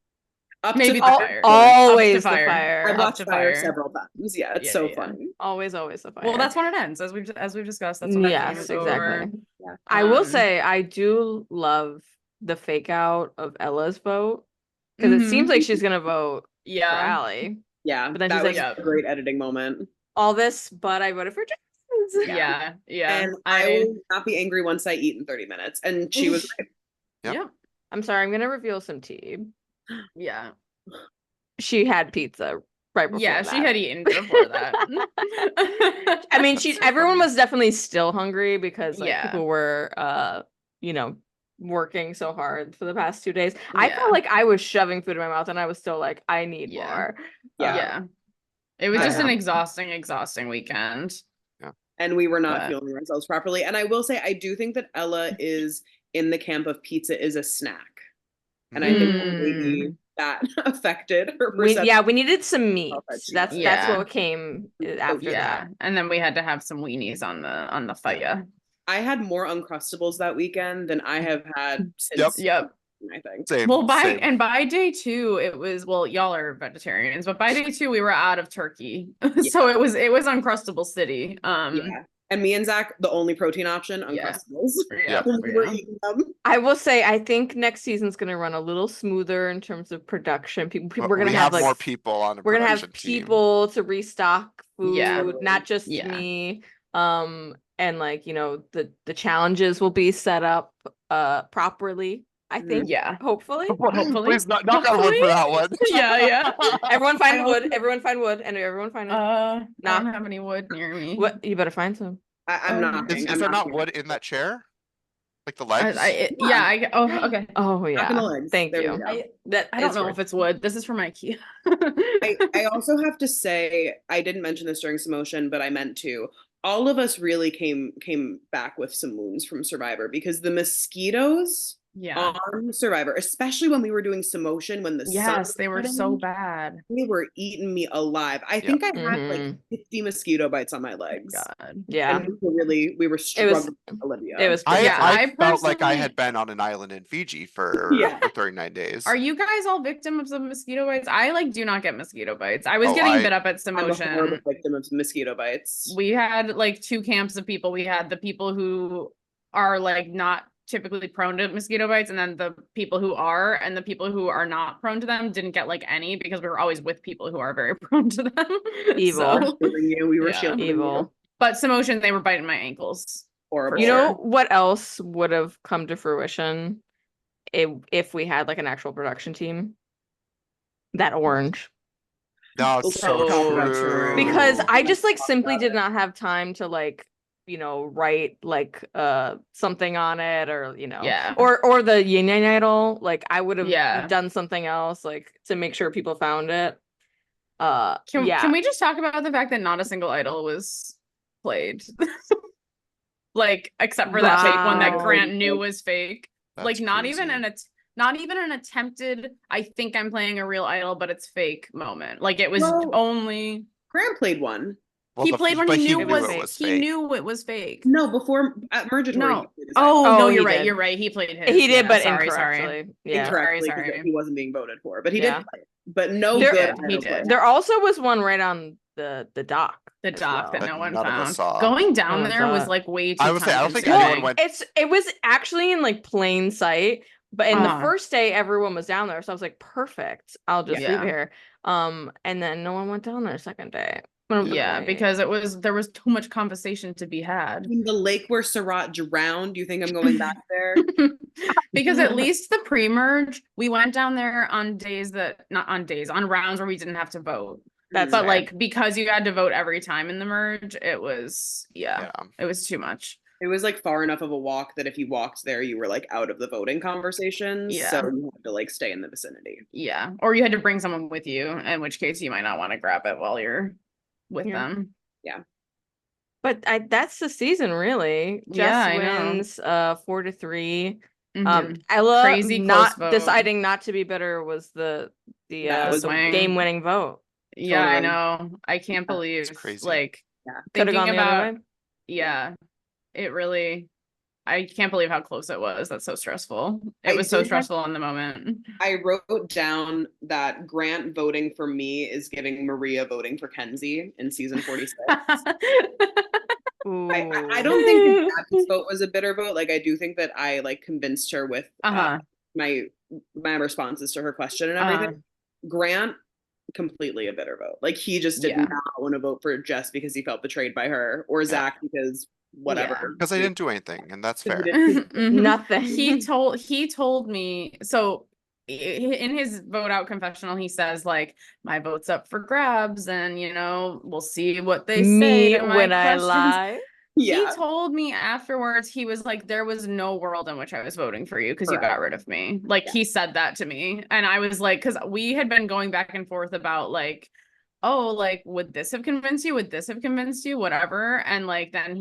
Maybe the fire. Always the fire. I've watched Fire several times. Yeah, it's so funny. Always the fire. Well, that's when it ends, as we've discussed. That's when exactly. Yeah. I will say I do love the fake out of Ella's vote because it seems like she's gonna vote for Allie. Yeah, but then that she's was a great editing moment. All this, but I voted for Jess. Yeah. And I will not be angry once I eat in 30 minutes. And she was right. Yeah. I'm sorry, I'm gonna reveal some tea. Yeah. She had pizza right before that. She had eaten before that. I mean, everyone was definitely still hungry because people were working so hard for the past 2 days. I felt like I was shoving food in my mouth and I was still like, I need more. Yeah. It was just an exhausting weekend. And we were not feeling ourselves properly. And I will say, I do think that Ella is in the camp of pizza is a snack. And I think maybe that affected her perception. We needed some meat. That's what came after that. And then we had to have some weenies on the fire. I had more Uncrustables that weekend than I have had since. Yep. I think. Same, well, by day 2, it was y'all are vegetarians, but by day 2 we were out of turkey, so it was Uncrustable City. And me and Zach, the only protein option, Uncrustables. We were eating them. I will say, I think next season's going to run a little smoother in terms of production. We're going to have more people on. We're going to have people to restock food, not just me. And the challenges will be set up properly. I think. Yeah. Hopefully. Please knock on wood for that one. Yeah. Everyone find wood. Everyone find wood. And everyone find wood. I don't have any wood near me. What? You better find some. I'm not. Is there not wood in that chair? Like the legs? Okay. Oh yeah. Thank you. I don't know if it's wood. This is from IKEA. I also have to say, I didn't mention this during Samotion, but I meant to. All of us really came back with some wounds from Survivor because the mosquitoes on Survivor, especially when we were doing Samotion, when the sun Yes, they were so setting, bad. they were eating me alive. I think I had like 50 mosquito bites on my legs. God. Yeah. And we were struggling with Olivia. It was pretty I bad. felt like I had been on an island in Fiji for 39 days. Are you guys all victims of mosquito bites? I like do not get mosquito bites. I was getting bit up at I'm a horrible Samotion. victim of mosquito bites. We had like two camps of people. We had the people who are like not typically prone to mosquito bites, and then the people who are, and the people who are not prone to them didn't get like any, because we were always with people who are very prone to them. Evil. We were shielding evil. you. But Samotion, they were biting my ankles. Horrible. You know what else would have come to fruition if we had like an actual production team? That orange. No, so true. Because I just like simply did not have time to like, you know, write like something on it, or you know, or the yin yang idol. Like I would have done something else like to make sure people found it. Can we just talk about the fact that not a single idol was played? Like except for that fake one that Grant knew was fake. That's like not crazy. Not even an attempted, I think I'm playing a real idol, but it's fake moment. Like it was only Grant played one. Well, he played when he knew it was fake. No, before at Mergatory. No. No, you're right. You're right. He played his. He did, but incorrectly. Sorry. He wasn't being voted for, but he did play. But he did. There also was one right on the dock. The dock that no one found. Going down there was like way too. I would say I don't think anyone went. It was actually in like plain sight. But in the first day, everyone was down there, so I was like, "Perfect, I'll just leave here." And then no one went down there second day. Because there was too much conversation to be had. In the lake where Sarat drowned, do you think I'm going back there? Because at least the pre-merge, we went down there on rounds where we didn't have to vote. Like because you had to vote every time in the merge, it was it was too much. It was like far enough of a walk that if you walked there, you were like out of the voting conversations. So you had to like stay in the vicinity. Yeah. Or you had to bring someone with you, in which case you might not want to grab it while you're with them. Yeah. But that's the season, really. Jess wins 4-3. Ella crazy not deciding not to be bitter was the game-winning vote. Yeah, I know. I can't believe like thinking about it really, I can't believe how close it was. That's so stressful. It was so stressful in the moment. I wrote down that Grant voting for me is giving Maria voting for Kenzie in season 46. I don't think Abby's vote was a bitter vote. Like I do think that I like convinced her with my responses to her question and everything. Grant, completely a bitter vote. Like he just did not want to vote for Jess because he felt betrayed by her, or Zach because whatever. Because I didn't do anything, and that's fair. Nothing. He told me, so in his vote out confessional, he says like, my vote's up for grabs, and you know, we'll see what they say when I lie. He told me afterwards, he was like, there was no world in which I was voting for you because you got rid of me. Like he said that to me, and I was like, because we had been going back and forth about like, oh, like, would this have convinced you? Would this have convinced you? Whatever. And like, then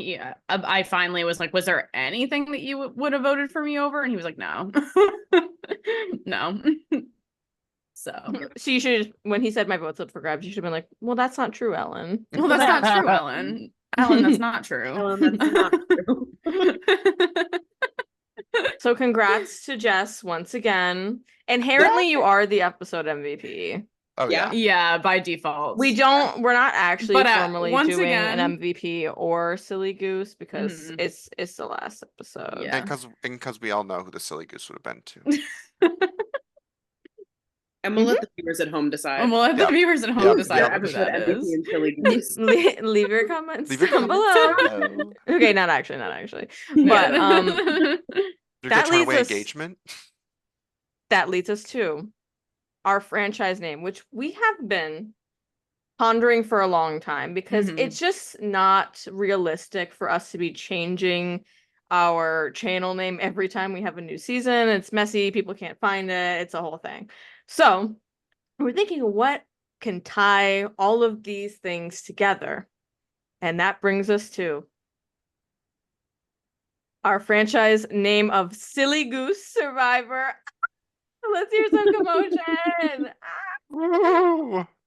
I finally was like, was there anything that you would have voted for me over? And he was like, no, no. So you should, when he said my vote's up for grabs, you should have been like, well, that's not true, Ellen. Well, that's not true, Ellen. Ellen, that's not true. Ellen, that's not true. So congrats to Jess once again. Inherently, you are the episode MVP. Oh yeah, by default. We're not actually formally doing an MVP or Silly Goose because it's the last episode. Yeah. And because we all know who the Silly Goose would have been too. And we'll let the viewers at home decide. And we'll let the viewers at home decide who that is. Silly Goose. Leave your comments down below. Okay, not actually. But that leads us engagement. That leads us to our franchise name, which we have been pondering for a long time because it's just not realistic for us to be changing our channel name every time we have a new season. It's messy, people can't find it, it's a whole thing. So we're thinking, what can tie all of these things together? And that brings us to our franchise name of Silly Goose Survivor. Let's hear some commotion.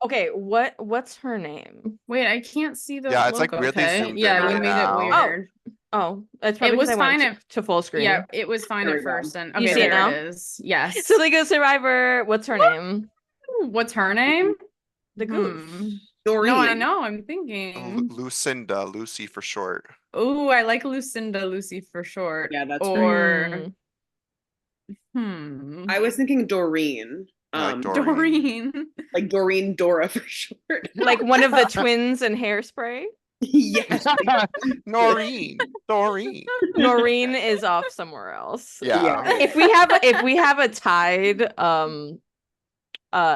Okay, what's her name? Wait, I can't see the Yeah, it's like logo, really okay? zoomed in Yeah, you right made now. it weird. Oh, that's probably It was because I went fine to full screen. Yeah, it was fine There at we go. first. And You okay, see it there now? it is. Yes. Silly Goose Survivor. What's her name? What's her name? The goose. Doreen. No, I know. I'm thinking. Lucinda, Lucy for short. Oh, I like Lucinda, Lucy for short. Yeah, that's or I was thinking Doreen. I like Doreen. Doreen. Like Doreen Dora for short. Like one of the twins in Hairspray. Yes. Noreen. Doreen. Noreen is off somewhere else. Yeah. If we have a tied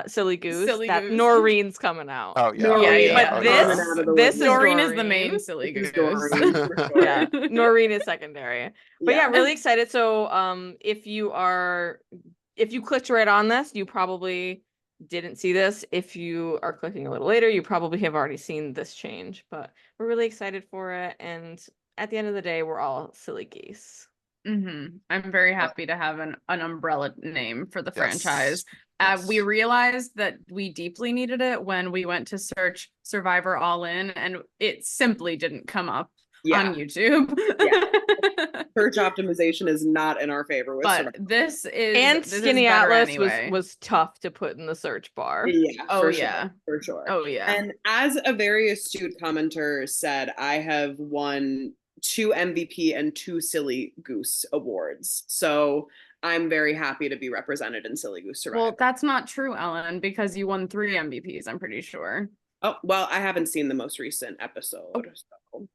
Silly Goose, Silly that Goose. Noreen's coming out. Oh yeah. Noreen. But Oh, this yeah. this is Doreen is the Doreen. main Silly This Goose. is Doreen, for sure. Yeah, Noreen is secondary. But yeah, really excited. So if you clicked right on this, you probably didn't see this. If you are clicking a little later, you probably have already seen this change. But we're really excited for it. And at the end of the day, we're all silly geese. I'm very happy to have an umbrella name for the Yes. franchise. Yes. We realized that we deeply needed it when we went to search Survivor All In, and it simply didn't come up on YouTube. Search optimization is not in our favor with But Survivor. this is And this is Skinny better Atlas anyway. was tough to put in the search bar. Yeah. Oh, for yeah. Sure, for sure. Oh yeah. And as a very astute commenter said, I have won 2 MVP and 2 Silly Goose awards. So I'm very happy to be represented in Silly Goose Survivor. Well, that's not true, Ellen, because you won 3 MVPs, I'm pretty sure. Oh, well, I haven't seen the most recent episode. So.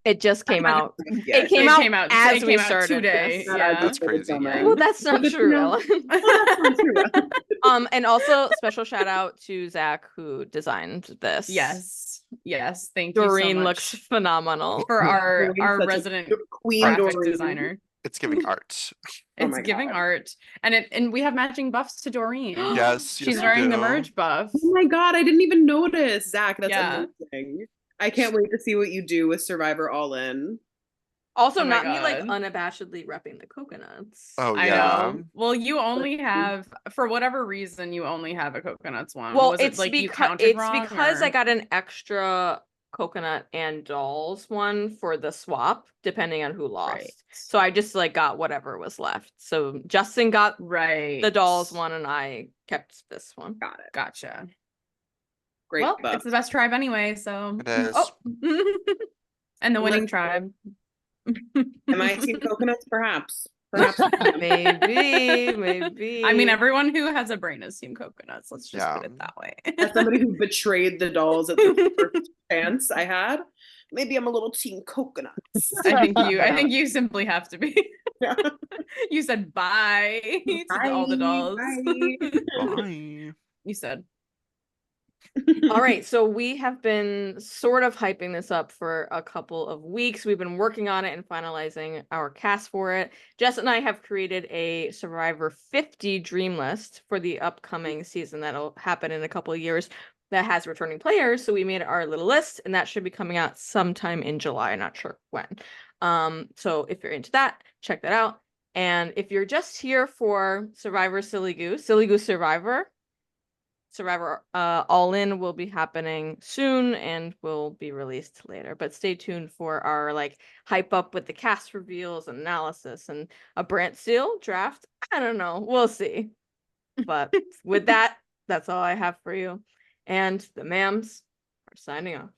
It just came out. Yeah. It came out as we started today. this. Yeah. That's crazy. Yeah. Well, that's not true, Ellen. That's true. And also special shout out to Zach who designed this. Yes. Thank Doreen you so much looks phenomenal. for our Doreen's such a resident queen graphic Doreen. designer. It's giving art. Oh It's my giving God. art, and we have matching buffs to Doreen. Yes. She's yes, we wearing the do. merge buff. Oh my God, I didn't even notice. Zach, that's Yeah. amazing. I can't wait to see what you do with Survivor All In. Also, Oh my not me like God. unabashedly repping the coconuts. Oh I yeah. know. Well, you only have, for whatever reason, you only have a coconuts one. Well, Was it it's like you because counted wrong, I or- got an extra coconut and dolls one for the swap, depending on who lost. Right. So I just like got whatever was left. So Justin got Right. the dolls one, and I kept this one. Got it. Gotcha. Great Well, buff. it's the best tribe anyway, so. It is. Oh. And the winning Listen. tribe. Am I team coconuts? Perhaps. Perhaps. Maybe. I mean, everyone who has a brain is team coconuts. Let's just put Yeah. it that way. As somebody who betrayed the dolls at the first chance I had, maybe I'm a little team coconuts. I think you simply have to be. Yeah. You said bye to all the dolls. Bye. You said. All right, so we have been sort of hyping this up for a couple of weeks. We've been working on it and finalizing our cast for it. Jess and I have created a Survivor 50 dream list for the upcoming season that'll happen in a couple of years that has returning players. So we made our little list, and that should be coming out sometime in July. Not sure when. So if you're into that, check that out. And if you're just here for Survivor Silly Goose Survivor All In will be happening soon and will be released later. But stay tuned for our like hype up with the cast reveals, analysis, and a Brant Steele draft. I don't know. We'll see. But with that, that's all I have for you. And the ma'ams are signing off.